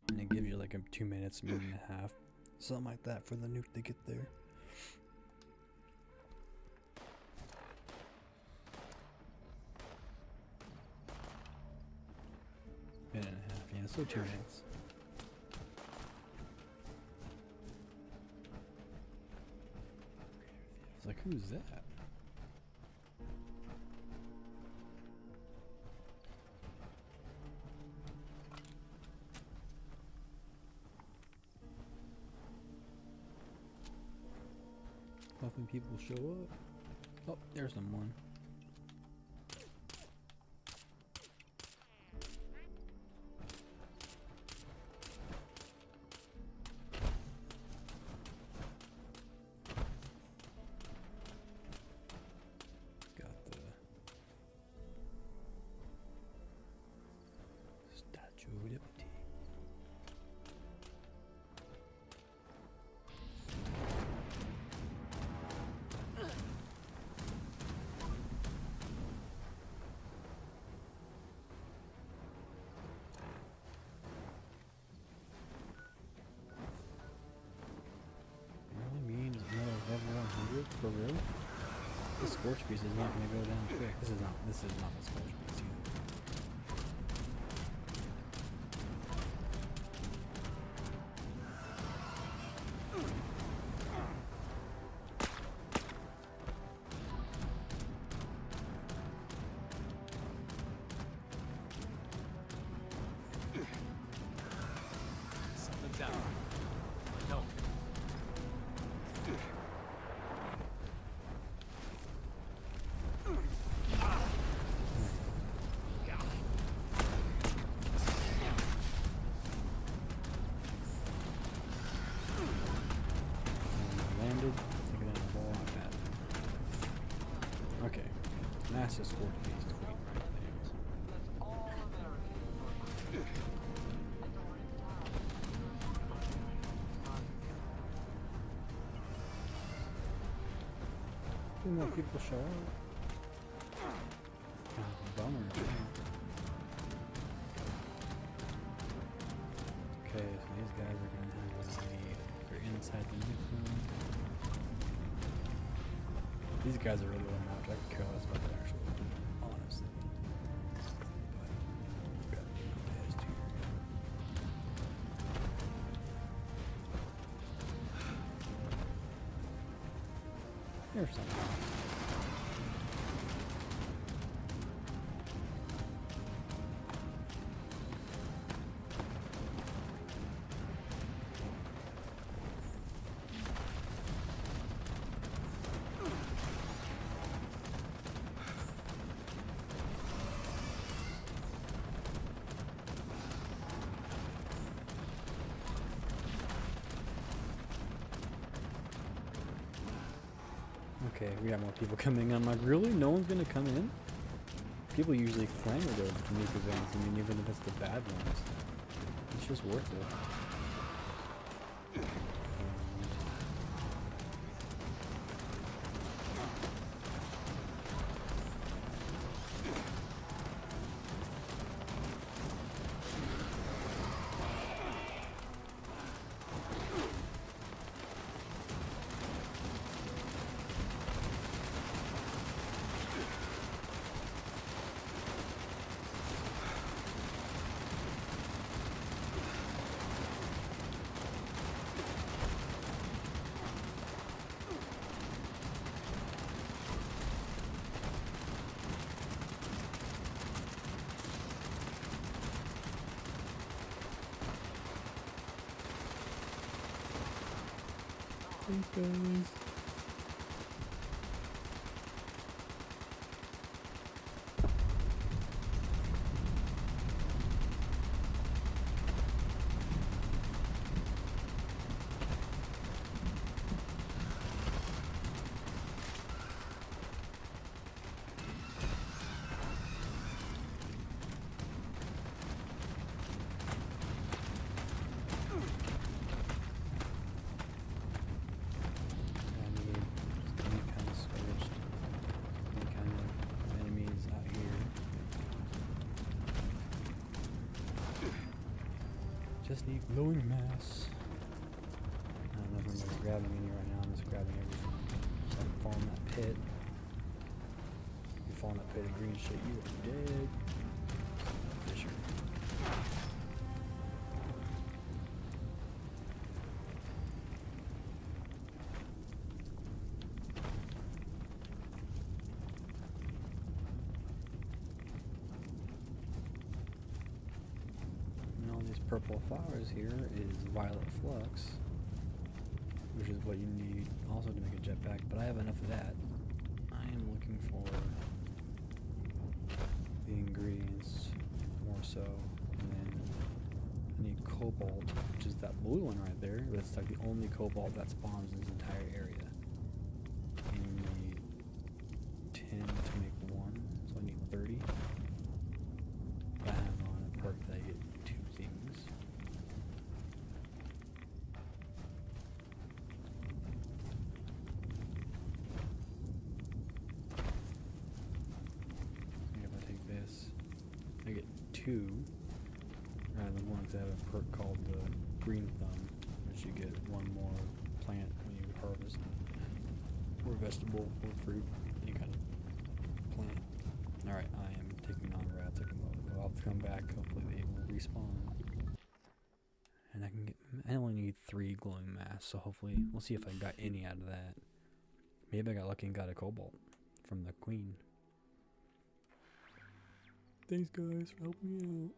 And it gives you like a 2 minutes, minute and a half, something like that for the nuke to get there. Minute and a half, yeah, so 2 minutes. Who's that? Hoping people show up. Oh, there's someone. Got the Statue of Liberty. Really mean another level 100 for real? This scorch piece is not gonna go down quick. This is not the scorch piece either. Something's out. No. Landed. Taking out a ball like that. Okay. Massive scorch piece queen right there. Two more people show up. Bummer. Okay, so these guys are gonna have what I need. They're inside the uniform. These guys are really low much. I could care less about the actual weapon, honestly. But gotta do my best here. There's something. Okay, we got more people coming in. I'm like, really? No one's gonna come in? People usually clamor those Nuke events. I mean, even if it's the bad ones, it's just worth it. Thanks, guys. Just need glowing mass. I don't know if I'm really grabbing any right now. I'm just grabbing everything. So I can fall in that pit. If you fall in that pit of green shit, you are dead. Fisher. purple flowers here is violet flux, which is what you need also to make a jetpack, but I have enough of that. I am looking for the ingredients more so, and then I need cobalt, which is that blue one right there. That's like the only cobalt that spawns in this entire area. And you need 10 to make one, so I need 30. I have on a perk that I get 2 things. If I take this, I get 2. Rather than one, because I have a perk called the green thumb, which you get 1 more plant when you harvest, or vegetable, or fruit, any kind of plant. Alright, I am taking on rats at the moment. I'll have to come back, hopefully they will respawn. And I can get, I only need 3 glowing mass, so hopefully, we'll see if I got any out of that. Maybe I got lucky and got a cobalt from the queen. Thanks guys for helping me out.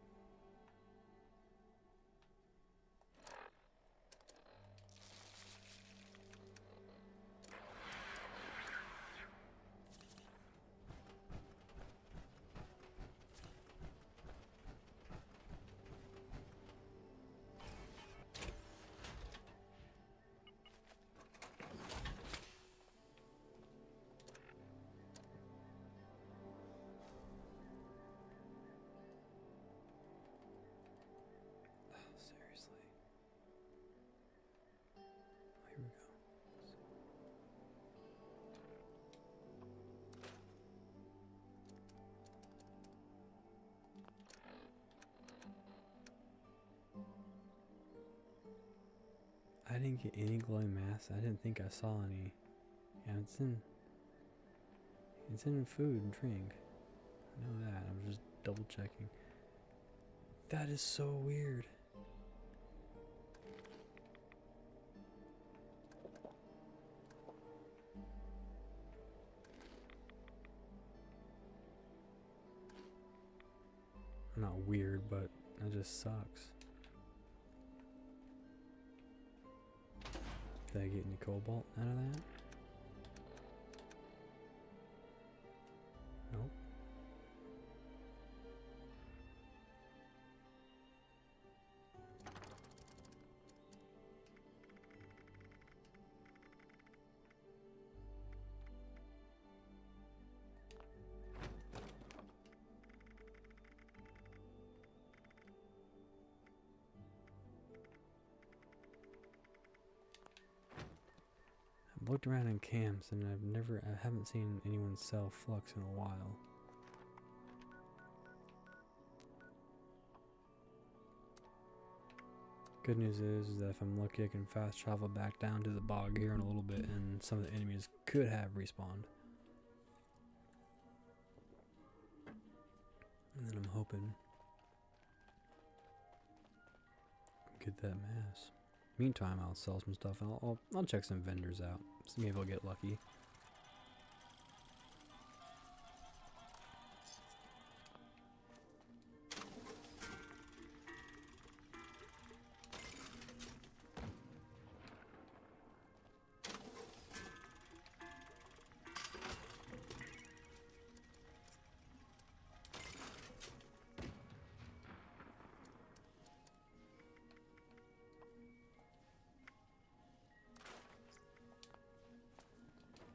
Seriously. Here we go. I didn't get any glowing mass. I didn't think I saw any. Yeah, it's in food and drink. I know that. I'm just double checking. That is so weird. Not weird, but it just sucks. Did I get any cobalt out of that? Nope. I've looked around in camps and I haven't seen anyone sell flux in a while. Good news is that if I'm lucky I can fast travel back down to the bog here in a little bit and some of the enemies could have respawned. And then I'm hoping get that mass. Meantime, I'll sell some stuff. I'll check some vendors out. See maybe I'll get lucky.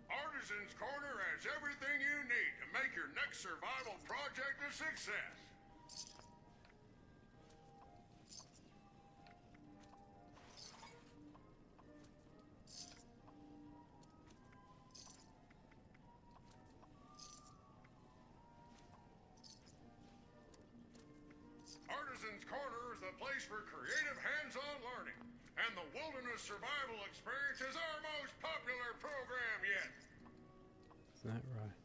Artisan's Corner has everything you need to make your next survival project a success. Artisan's Corner is the place for creative hands-on learning, and the Wilderness Survival Experience is our most popular program yet. Is that right?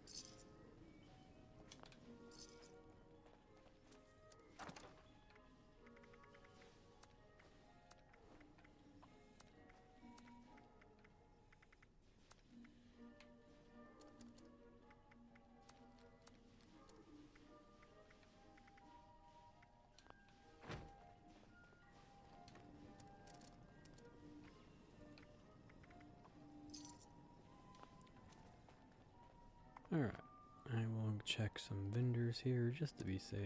Alright, I will check some vendors here just to be safe.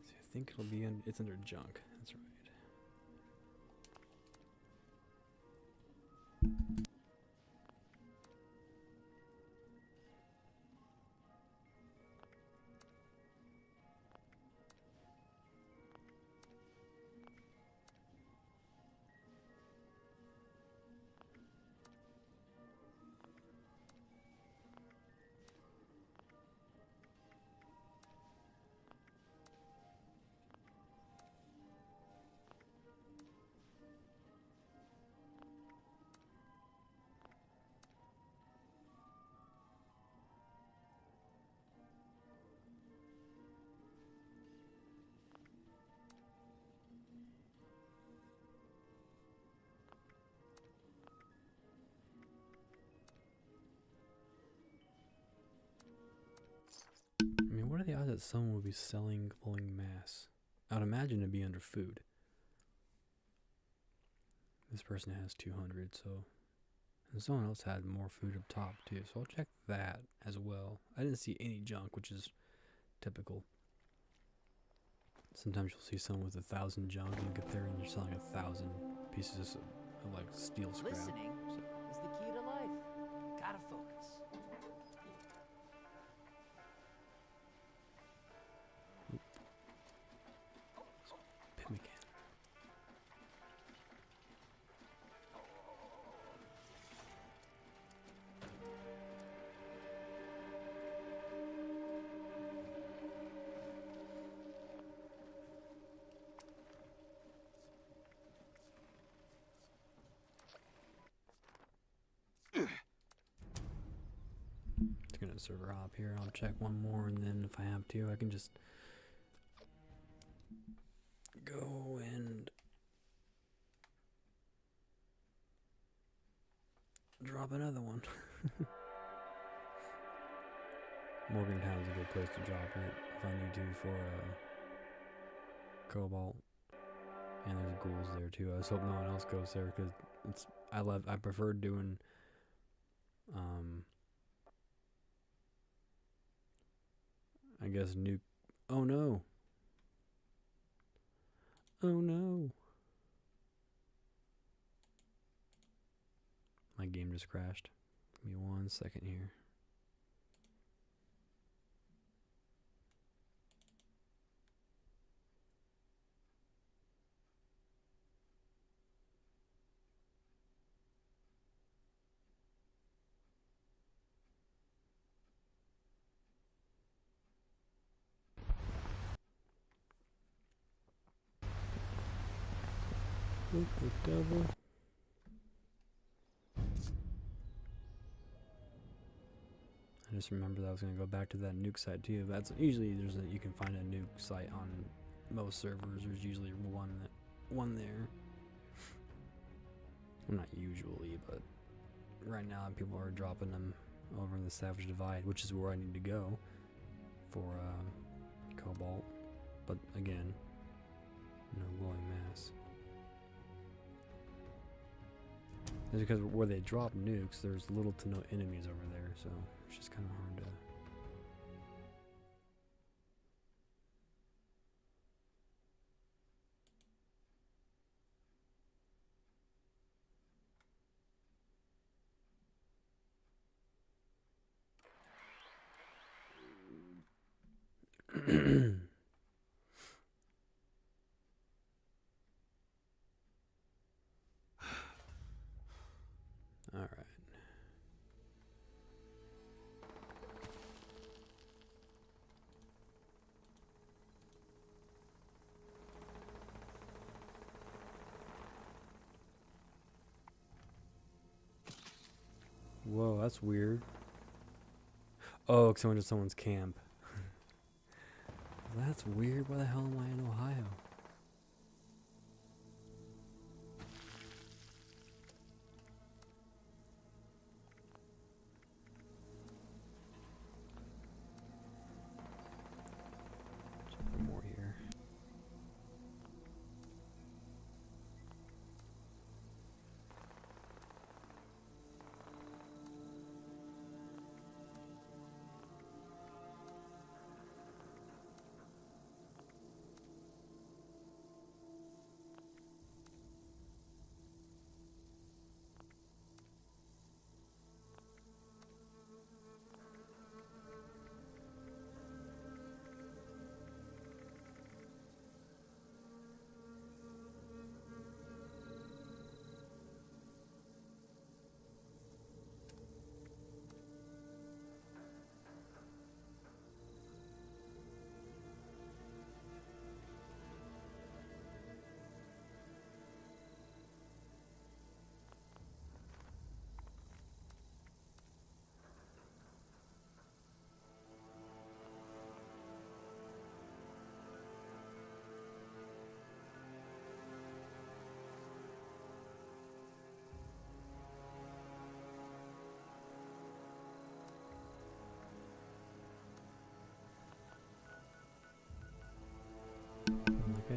See, I think it'll be it's under junk. That's right. I mean, what are the odds that someone would be selling glowing mass? I'd imagine it'd be under food. This person has 200, so... And someone else had more food up top, too, so I'll check that as well. I didn't see any junk, which is typical. Sometimes you'll see someone with 1,000 junk, and you get there and you're selling 1,000 pieces of like, steel scrap. Listening is the key to life. Gotta focus. Pimmican. Just gonna server hop here. I'll check one more, and then if I have to, I can just go and drop another one. Morgantown's a good place to drop it if I need to for Cobalt. And there's ghouls there too. I just hope no one else goes there because I prefer doing I guess Nuke. Oh no. Oh no. My game just crashed. Give me 1 second here. What the devil? I just remember that I was going to go back to that nuke site too. That's usually you can find a nuke site on most servers. There's usually one there. Well, not usually, but right now people are dropping them over in the Savage Divide, which is where I need to go for Cobalt. But again, no glowing mass. It's because where they drop nukes, there's little to no enemies over there, so it's just kind of hard to... Alright. Whoa, that's weird. Oh, because I went to someone's camp. That's weird. Why the hell am I in Ohio? Check more here.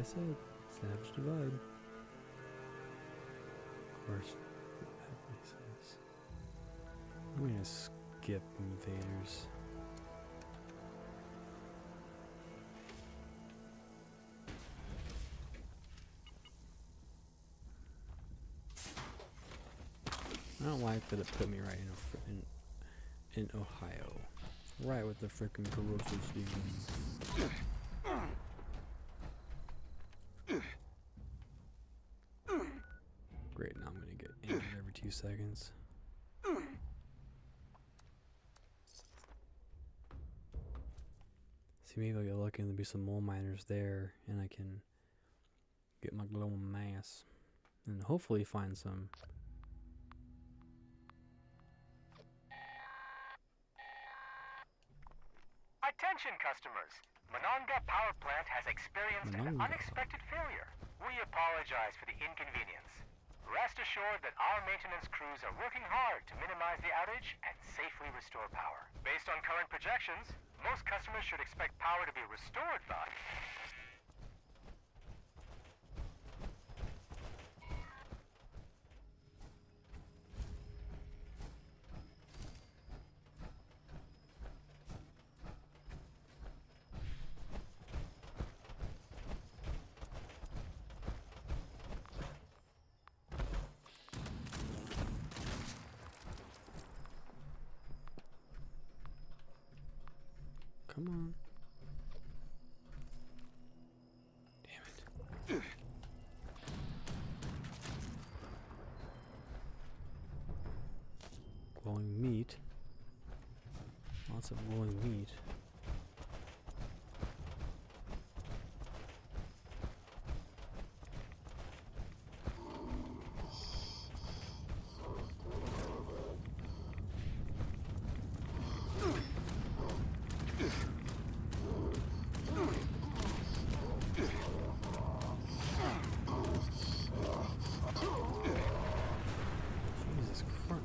I said, Savage Divide. Of course, that makes sense. I'm gonna skip invaders. I don't like that it put me right in Ohio. Right with the frickin' corrosive demons. Great, now I'm gonna get injured every 2 seconds. See, maybe I'll get lucky and there'll be some mole miners there and I can get my glowing mass. And hopefully find some. Attention customers! Monongah Power Plant has experienced an unexpected failure. We apologize for the inconvenience. Rest assured that our maintenance crews are working hard to minimize the outage and safely restore power. Based on current projections, most customers should expect power to be restored by... Come on. Damn it. Glowing meat. Lots of glowing meat.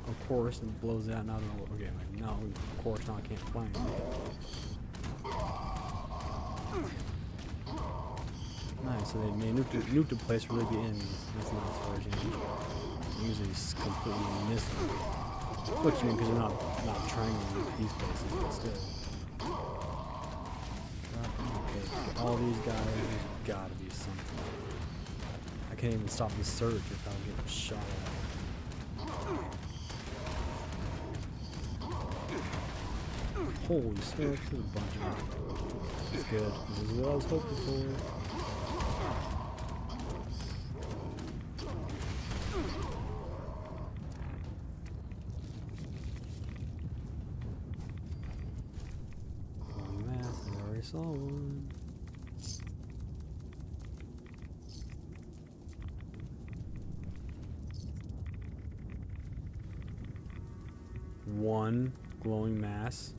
Of course, and blows out. Now, okay, like, no, of course, now I can't find it. Nice, so they nuked the place for really the enemies. That's not encouraging. Usually it's completely missing. Which you mean, because they're not trying to nuke these places, but still. Okay, all these guys, there's gotta be something. I can't even stop the surge without getting shot at. Holy smokes, there's a bunch of them. It's good. This is what I was hoping for. One math, I already saw one. One glowing mass.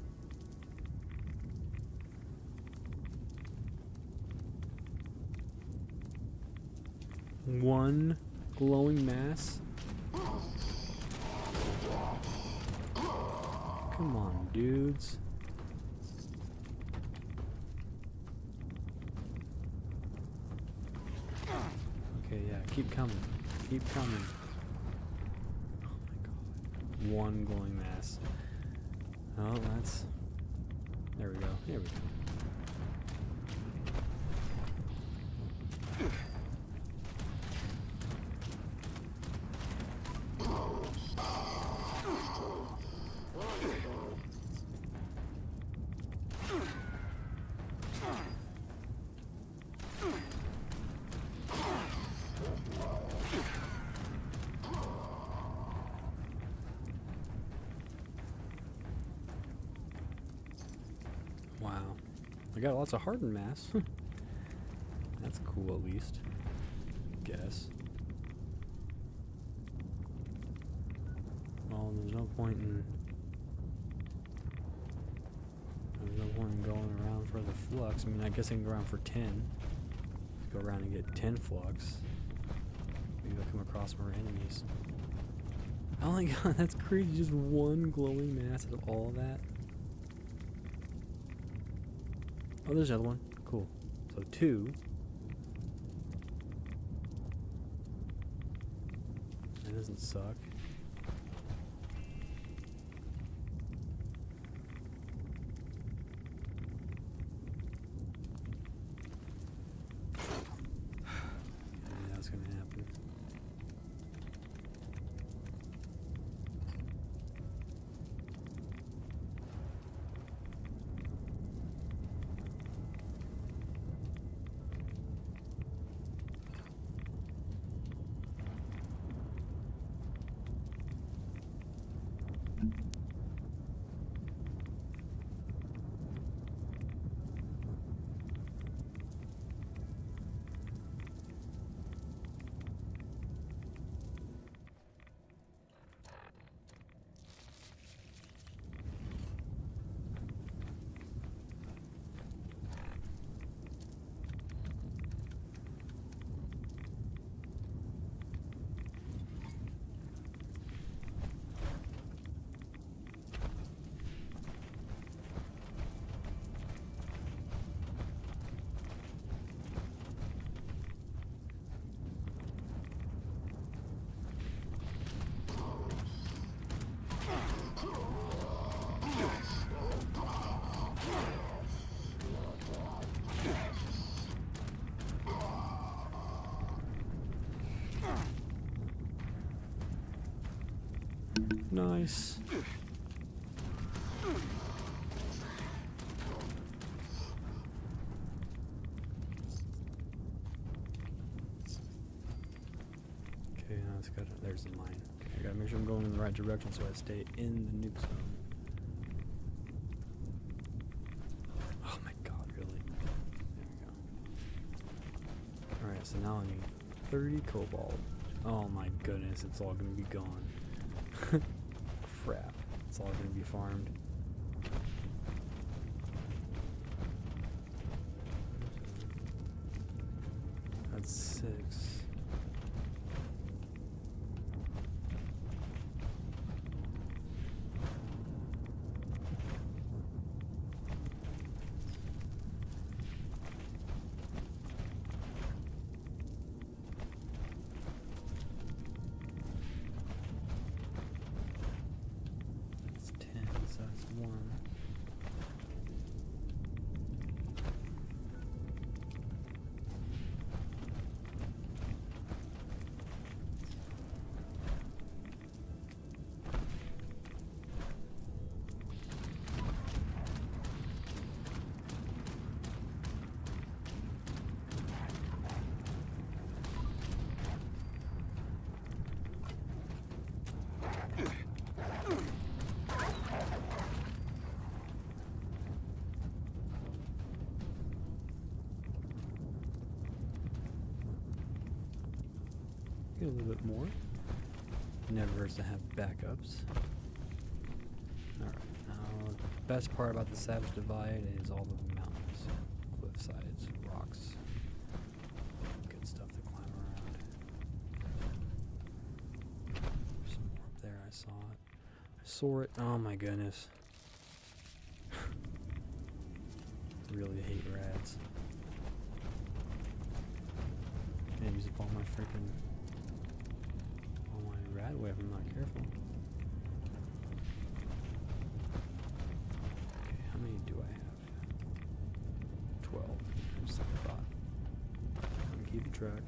One glowing mass. Come on, dudes. Okay, yeah, keep coming. Keep coming. Oh my god. One glowing mass. Oh, that's... There we go. Here we go. Wow. I got lots of hardened mass. That's cool, at least. Guess. Well, there's no point in going around for the flux. I mean, I guess I can go around for 10. Go around and get 10 flux. Maybe I'll come across more enemies. Oh my god, that's crazy. Just one glowing mass out of all that. Oh, there's another one. Cool. So 2. That doesn't suck. Yeah, that's gonna happen. Nice. Okay, now it's got. There's the mine. Okay, I gotta make sure I'm going in the right direction so I stay in the nuke zone. Oh my god, really? There we go. Alright, so now I need 30 cobalt. Oh my goodness, it's all gonna be gone. Crap. It's all gonna be farmed. That's 6. That's 10, so that's 1. Get a little bit more. Never hurts to have backups. Alright, now the best part about the Savage Divide is all the mountains, cliff sides, rocks. Good stuff to climb around. There's some more up there, I saw it. I saw it. Oh my goodness. Really hate rads. Can't use up all my freaking rad web if I'm not careful. Okay, how many do I have? 12. Just like I thought. I'm keeping track.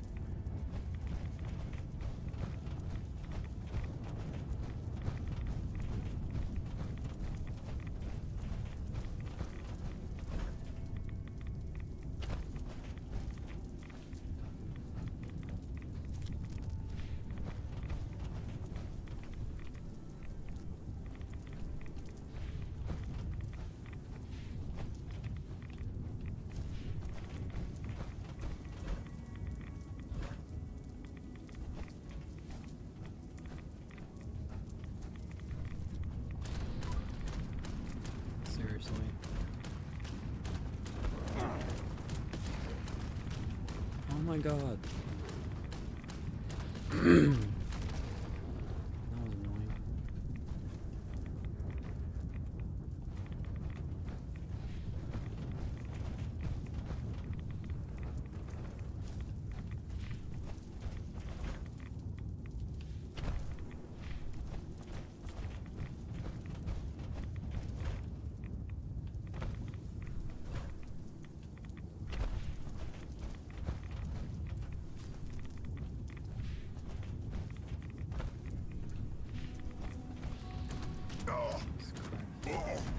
Seriously. Oh my god. That was annoying.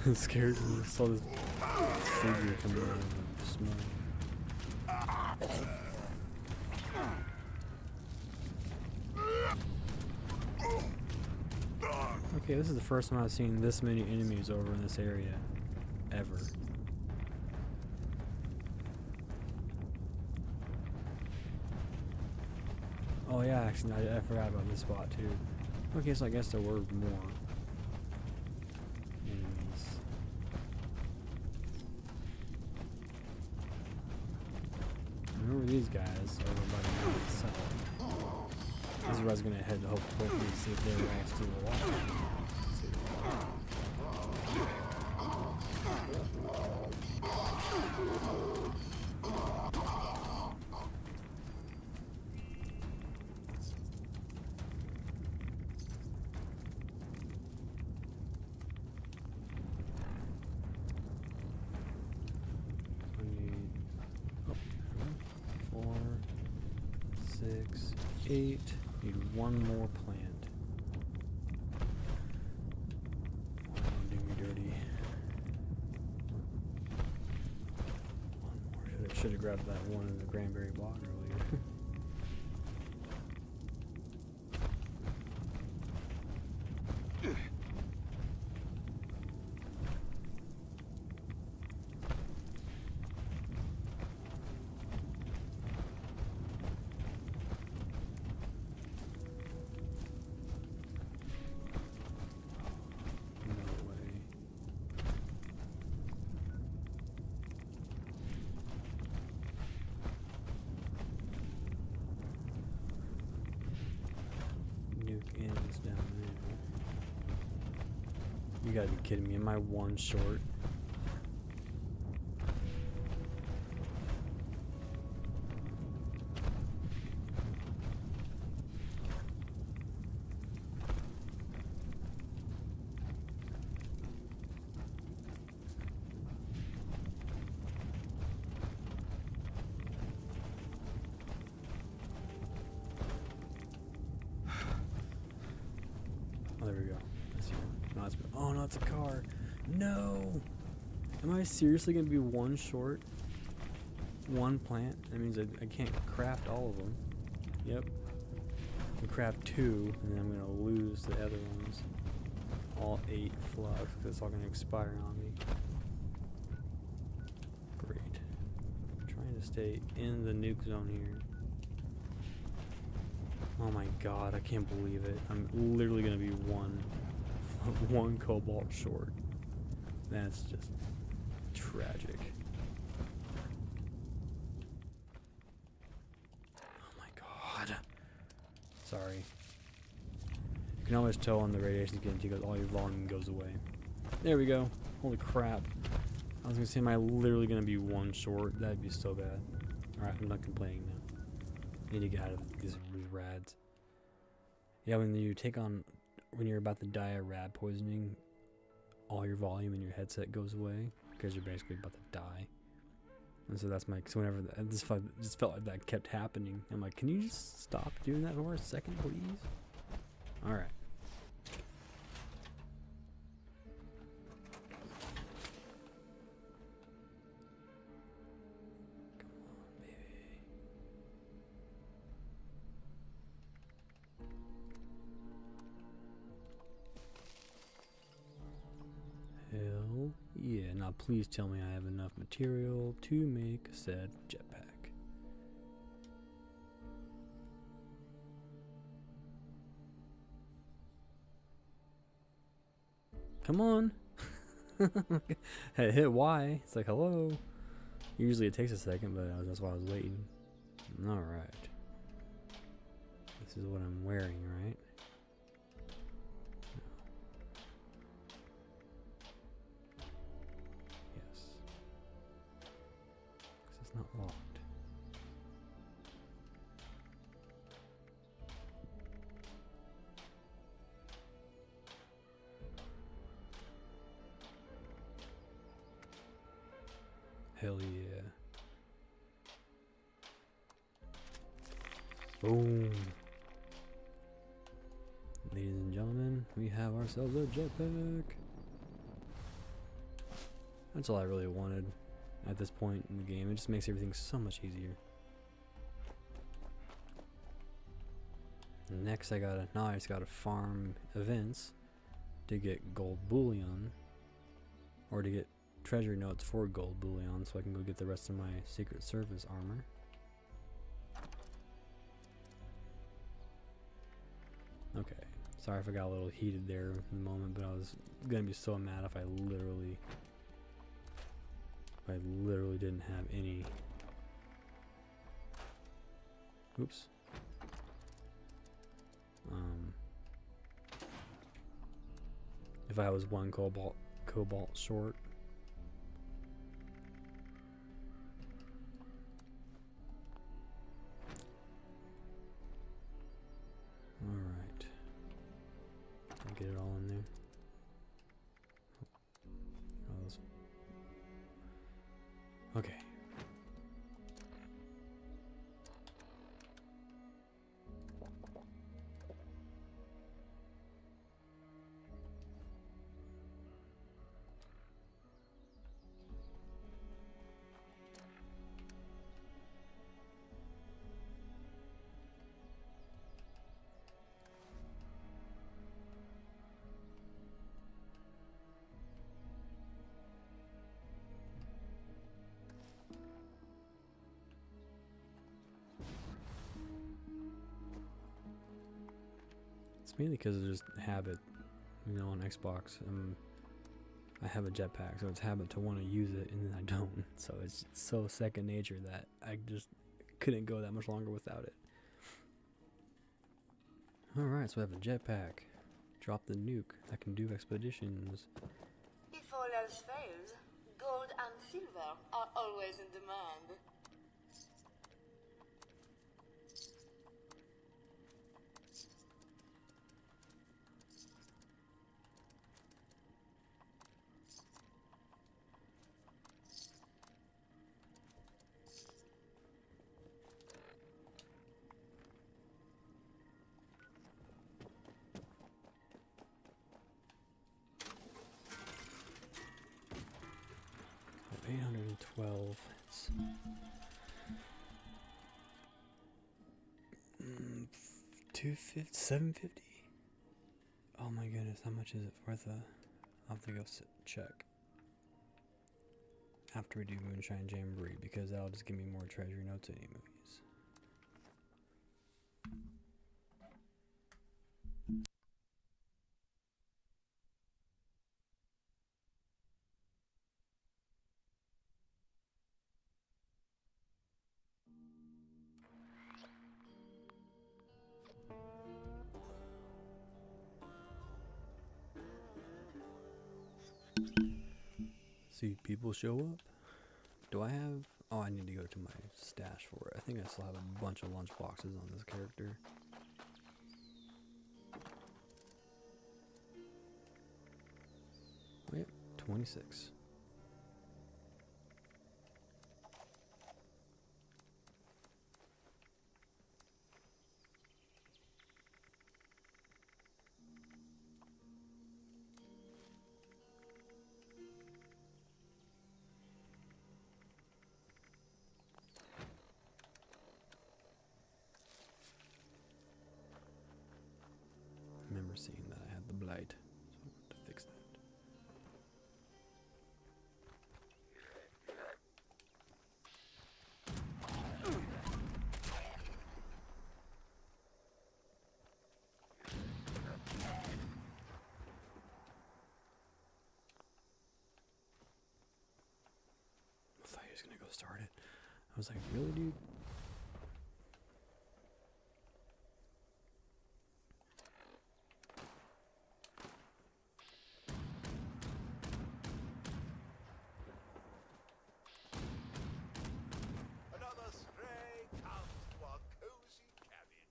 It scared me. I saw this figure coming out of the smoke. Okay, this is the first time I've seen this many enemies over in this area. Ever. Oh yeah, actually, I forgot about this spot too. Okay, so I guess there were more enemies. Remember these guys over by the mountain south. This is where I was gonna head to hopefully see if they were all still alive. Need one more plant. Oh, don't do me dirty. One more. Should have grabbed that one in the cranberry block earlier. Nuke ends down there. You gotta be kidding me. Am I one short? Oh, there we go. That's you. No, it's, oh no, it's a car. No! Am I seriously gonna be one short? One plant? That means I can't craft all of them. Yep. I can craft 2, and then I'm gonna lose the other ones. All 8 flux, because it's all gonna expire on me. Great. I'm trying to stay in the nuke zone here. Oh my god, I can't believe it. I'm literally gonna be one cobalt short. That's just tragic. Oh my god. Sorry. You can always tell when the radiation's getting to you because all your volume goes away. There we go. Holy crap. I was gonna say, am I literally gonna be one short? That'd be so bad. Alright, I'm not complaining now. I need to get out of these rads. Yeah, when you're about to die of rad poisoning, all your volume in your headset goes away because you're basically about to die. And so that's so whenever just felt like that kept happening. I'm like, can you just stop doing that for a second, please? All right. Hell yeah. Now please tell me I have enough material to make said jetpack. Come on. Hit Y. It's like, hello. Usually it takes a second, but that's why I was waiting. Alright. This is what I'm wearing, right? Not locked. Hell yeah. Boom. Ladies and gentlemen, we have ourselves a jetpack. That's all I really wanted at this point in the game. It just makes everything so much easier. Next now I just gotta farm events to get gold bullion, or to get treasure notes for gold bullion, so I can go get the rest of my Secret Service armor. Okay, sorry if I got a little heated there in the moment, but I was gonna be so mad if I literally didn't have any. Oops. If I was one cobalt short. All right. I'll get it all in there. Okay. It's mainly because of just habit, you know, on Xbox. I have a jetpack, so it's habit to want to use it, and then I don't. So it's so second nature that I just couldn't go that much longer without it. Alright, so I have a jetpack. Drop the nuke. I can do expeditions. If all else fails, gold and silver are always in demand. Oh, 812. It's 250, 750. Oh my goodness, how much is it worth? I'll have to go check after we do Moonshine Jamboree, because that'll just give me more treasure notes anyways. See, people show up. Do I have... Oh, I need to go to my stash for it. I think I still have a bunch of lunch boxes on this character. Oh, yep, 26. I remember seeing that I had the blight, so I want to fix that. I thought he was gonna go start it. I was like, really, dude? Another stray comes to our cozy cabin.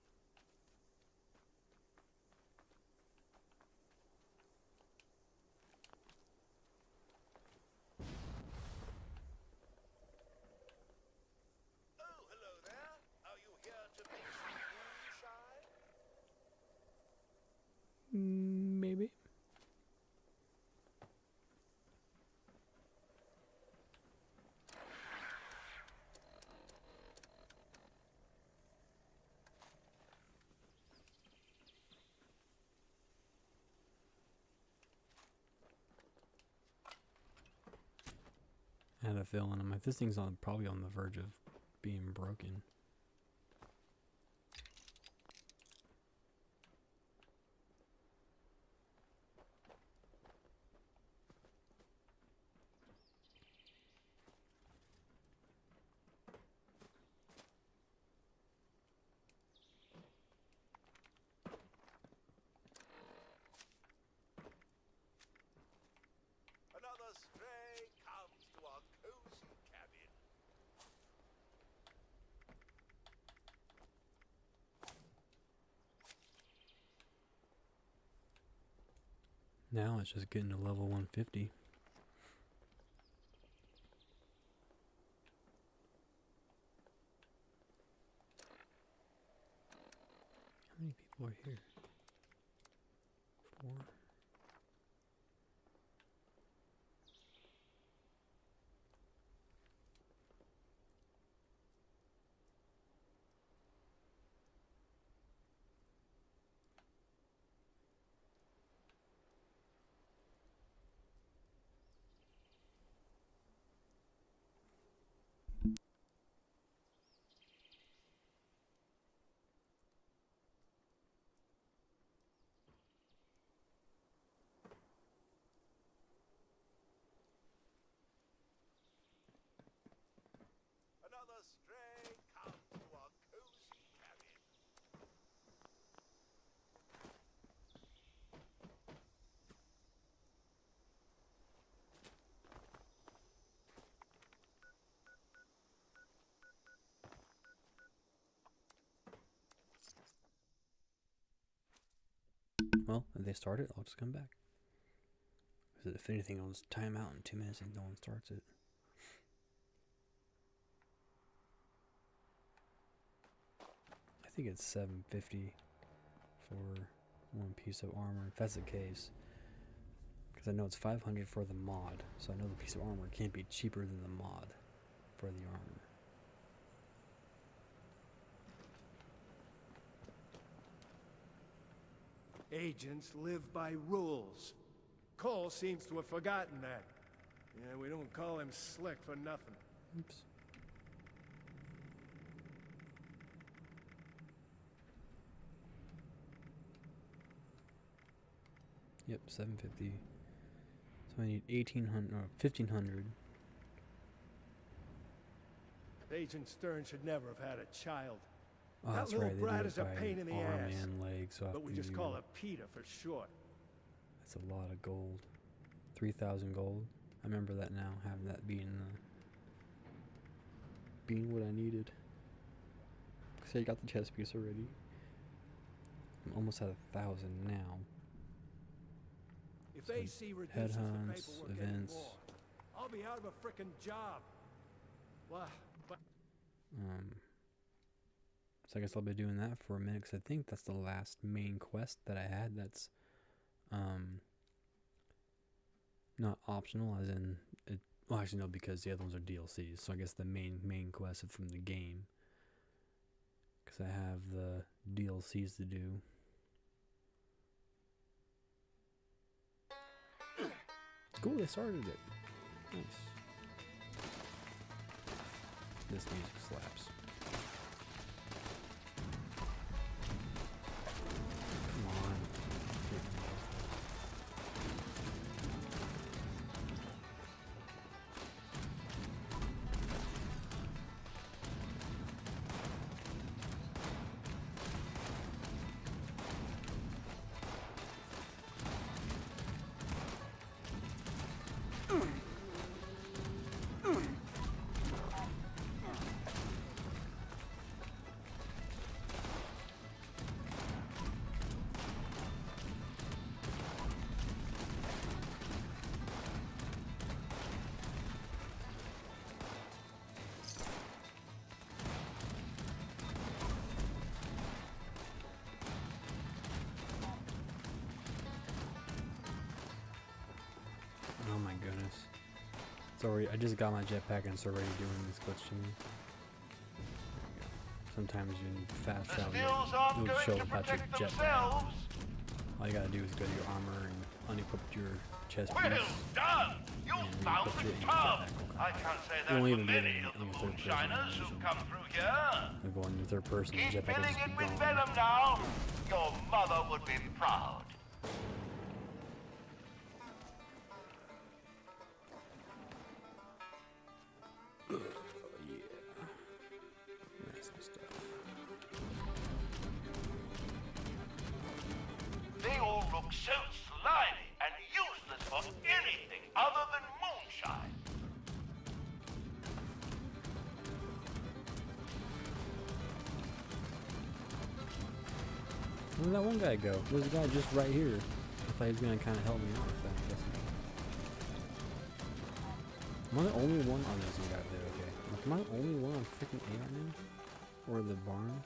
Oh, hello there. Are you here to make some moonshine? Maybe. I had a feeling. I'm like, this thing's probably on the verge of being broken. Another stray comes to our cozy cabin. Now it's just getting to level 150. How many people are here? 4. Another stray comes to our cozy cabin. Well, if they start it, I'll just come back. Because if anything, I'll just time out in 2 minutes and no one starts it. I think it's $750 for one piece of armor, if that's the case. Because I know it's $500 for the mod, so I know the piece of armor can't be cheaper than the mod for the armor. Agents live by rules. Cole seems to have forgotten that. Yeah, we don't call him Slick for nothing. Oops. Yep, $750. So I need 1,800 or 1,500. Agent Stern should never have had a child. Oh, that that's little right. They brat do is it a by pain in the arm ass. and leg, so But we just call her Peter for short. That's a lot of gold. 3,000 gold. I remember that now, having that being what I needed. Cause I got the chest piece already. I'm almost at 1,000 now. If So AC reduces the headhunts, paperwork events. anymore, I'll be out of a frickin' job. Well, but So I guess I'll be doing that for a minute, because I think that's the last main quest that I had that's not optional, as in it, well, actually no, because the other ones are DLCs, so I guess the main quest is from the game, because I have the DLCs to do. Cool, they started it. Nice. This music slaps. Come on. Oh my goodness. It's already, I just got my jetpack and it's already doing this glitch to me. Sometimes you need fast travel, it'll show about your jetpack. All you gotta do is go to your armor and unequip your chest piece. Well done! You and found I can't say that for many of the moonshiners who come through here. They're going in third person. Keep filling it with venom now. Your mother would be proud. They all look so slimy and useless for anything other than moonshine. Where did that one guy go? There's a guy just right here. I thought he was gonna kind of help me out with that. I guess not. Am I the only one on this guy there? Okay. Am I the only one on freaking A right now? Or the barn?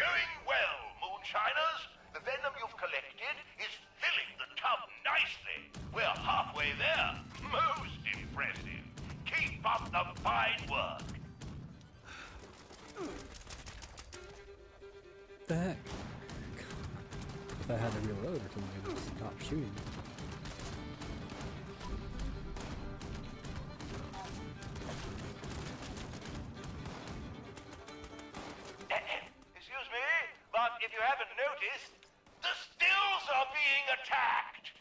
Going well, moonshiners. The venom you've collected is filling the tub nicely. We're halfway there. Most impressive. Keep up the fine work. The heck? If I had to reload or something, I would stop shooting. Excuse me, but if you haven't noticed, the stills are being attacked.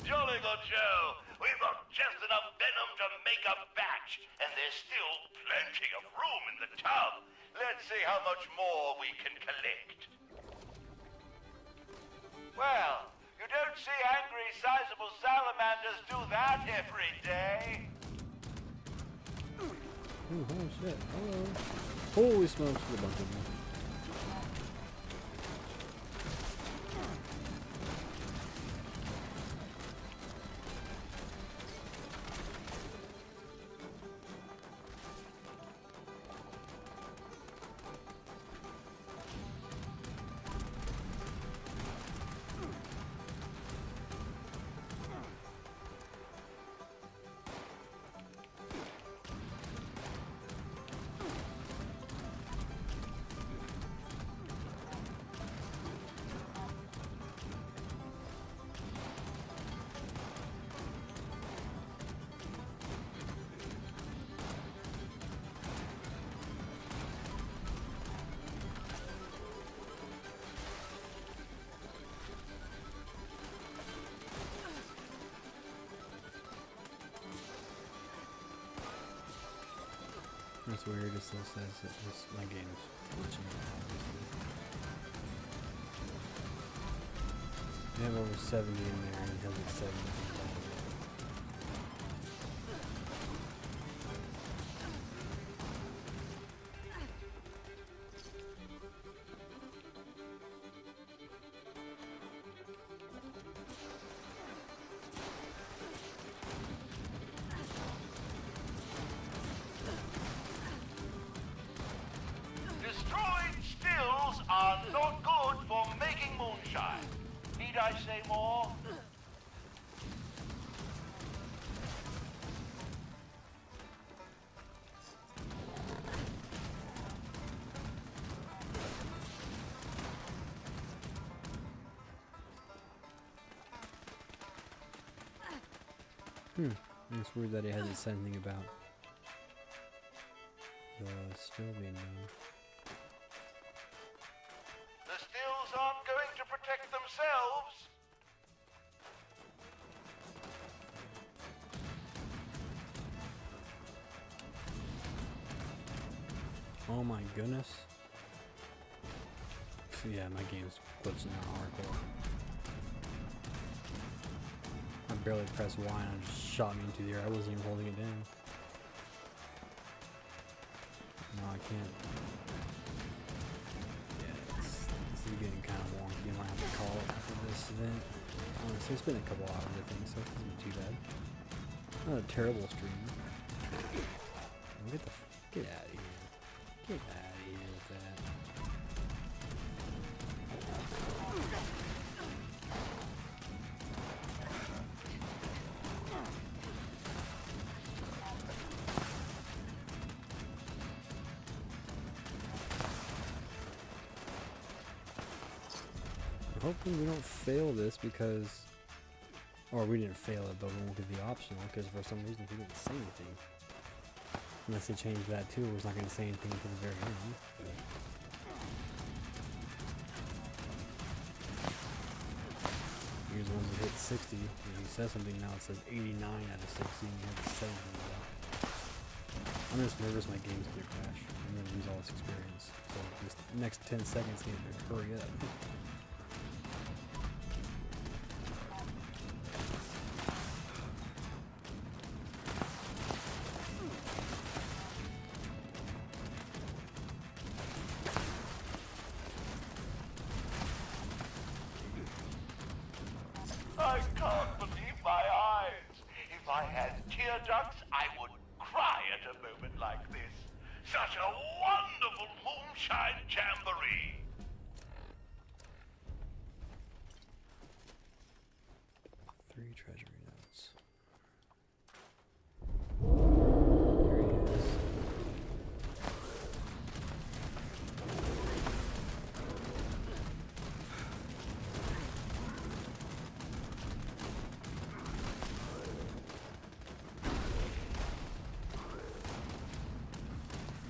Jolly good show. We've got just enough venom to make a batch, and there's still plenty of room in the tub. Let's see how much more we can collect. Well, you don't see angry, sizable salamanders do that every day. Oh, holy shit. Hello. Holy smokes, there's a bunch of them. That's weird, it still says that my game's glitching out. I have over 70 in there and it has like 70. Destroyed stills are not good for making moonshine. Need I say more? It's weird that it hasn't said anything about the still being done. The stills aren't going to protect themselves. Oh my goodness. Yeah, my game's glitching out hardcore. I barely pressed Y and it just shot me into the air. I wasn't even holding it down. No, I can't. Yeah, this is getting kind of wonky. I might have to call it after this event. Honestly, it's been a couple hours, I think, so it doesn't be too bad. Not a terrible stream. Get out of here. Get out of here with that. Hopefully we don't fail this because, or we didn't fail it, but we won't get the optional because for some reason we didn't say anything. Unless they change that too, we're not going to say anything until the very end. Here's the ones that hit 60. And he says something now, it says 89 out of 60, and you have 70 left. I'm just nervous my game's going to crash. I'm going to lose all this experience. So this next 10 seconds need to hurry up. I can't believe my eyes. If I had tear ducts, I would cry at a moment like this. Such a wonderful moonshine jamboree. Three treasury notes. There he is.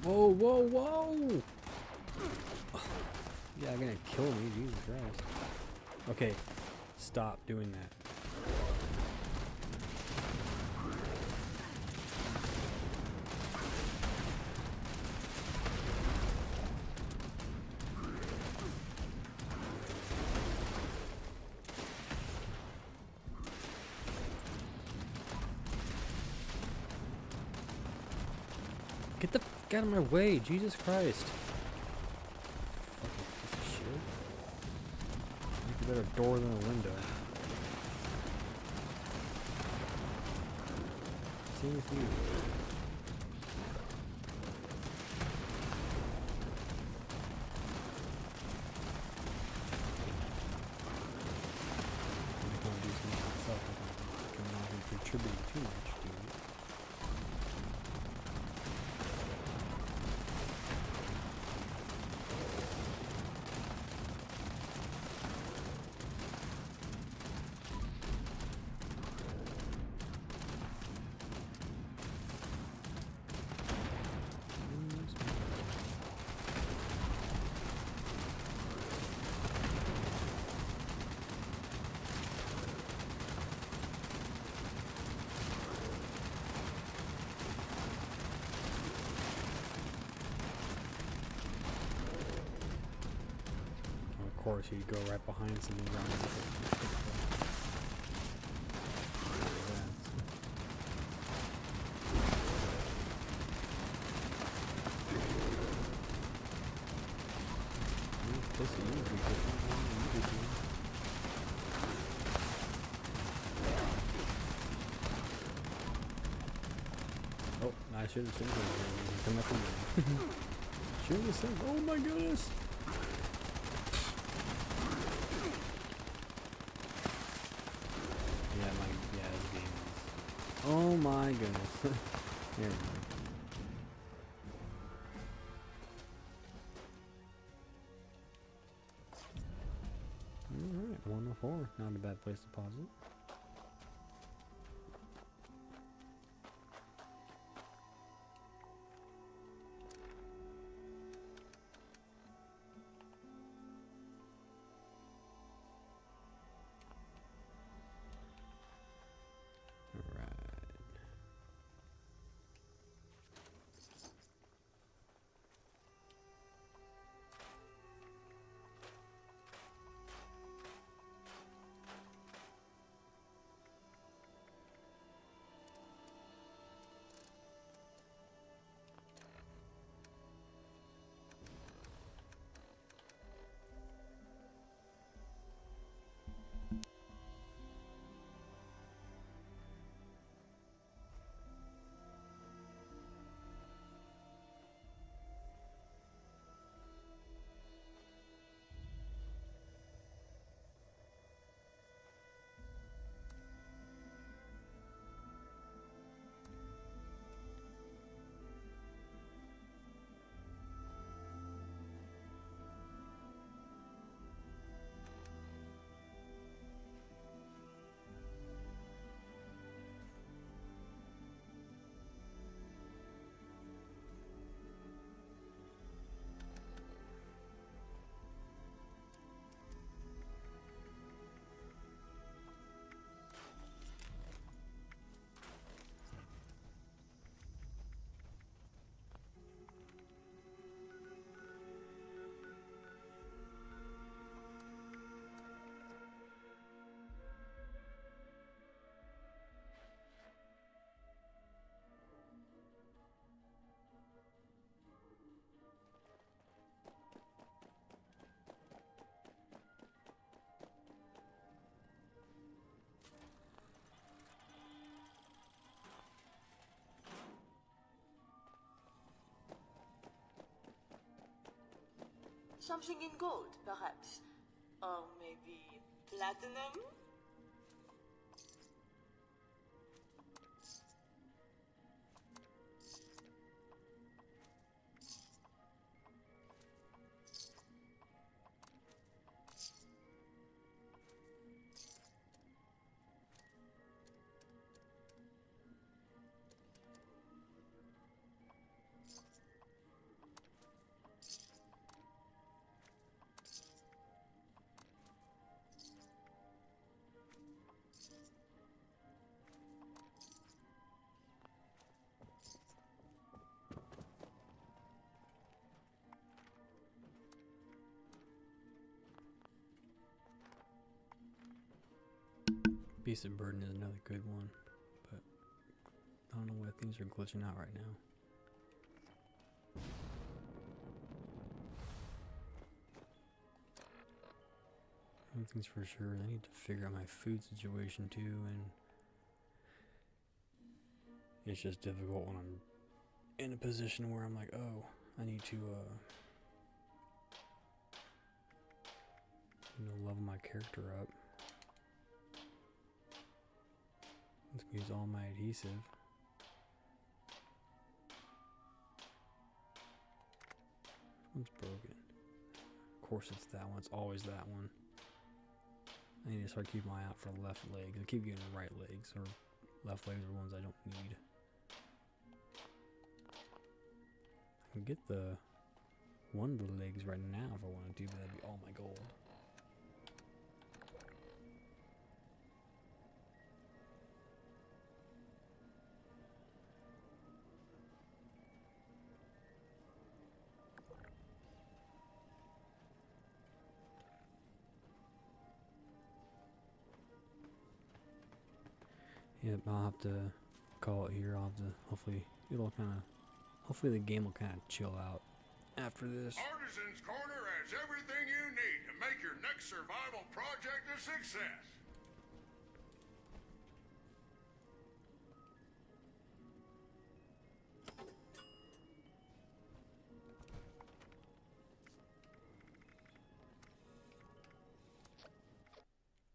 Whoa, whoa, whoa! Yeah, I'm gonna kill me, Jesus Christ. Okay, stop doing that. Get the fuck out of my way, Jesus Christ. Fucking piece of shit. Make a better door than a window. Same with you. I'm gonna do something myself. I'm not contributing too much, dude. Of course, he'd go right behind something around it. Oh, I should have said that. Come up again. Should have said, oh my goodness! Yeah, this game is. Oh my goodness. Here we go. Alright, 104. Not a bad place to pause it. Something in gold, perhaps. Or maybe platinum? Beast of Burden is another good one, but I don't know why things are glitching out right now. One thing's for sure, I need to figure out my food situation too, and it's just difficult when I'm in a position where I'm like, oh, I need to, level my character up. Let's use all my adhesive. One's broken. Of course it's that one. It's always that one. I need to start keeping my eye out for left legs. I keep getting right legs, or left legs are ones I don't need. I can get the one of the legs right now if I wanted to, but that'd be all my gold. Yep, I'll have to call it here. I'll have to, hopefully the game will kind of chill out after this. Artisan's Corner has everything you need to make your next survival project a success.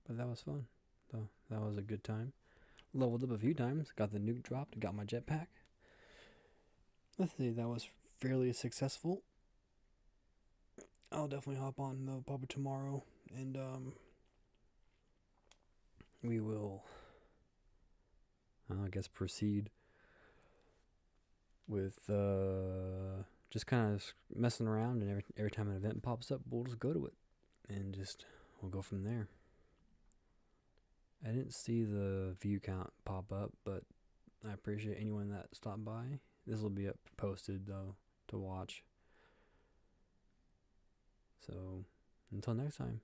But that was fun. So that was a good time. Leveled up a few times, got the nuke dropped, got my jetpack. Let's see, that was fairly successful. I'll definitely hop on though probably tomorrow, and we will, I guess, proceed with just kind of messing around, and every time an event pops up, we'll just go to it, and we'll go from there. I didn't see the view count pop up, but I appreciate anyone that stopped by. This will be up posted though to watch. So until next time.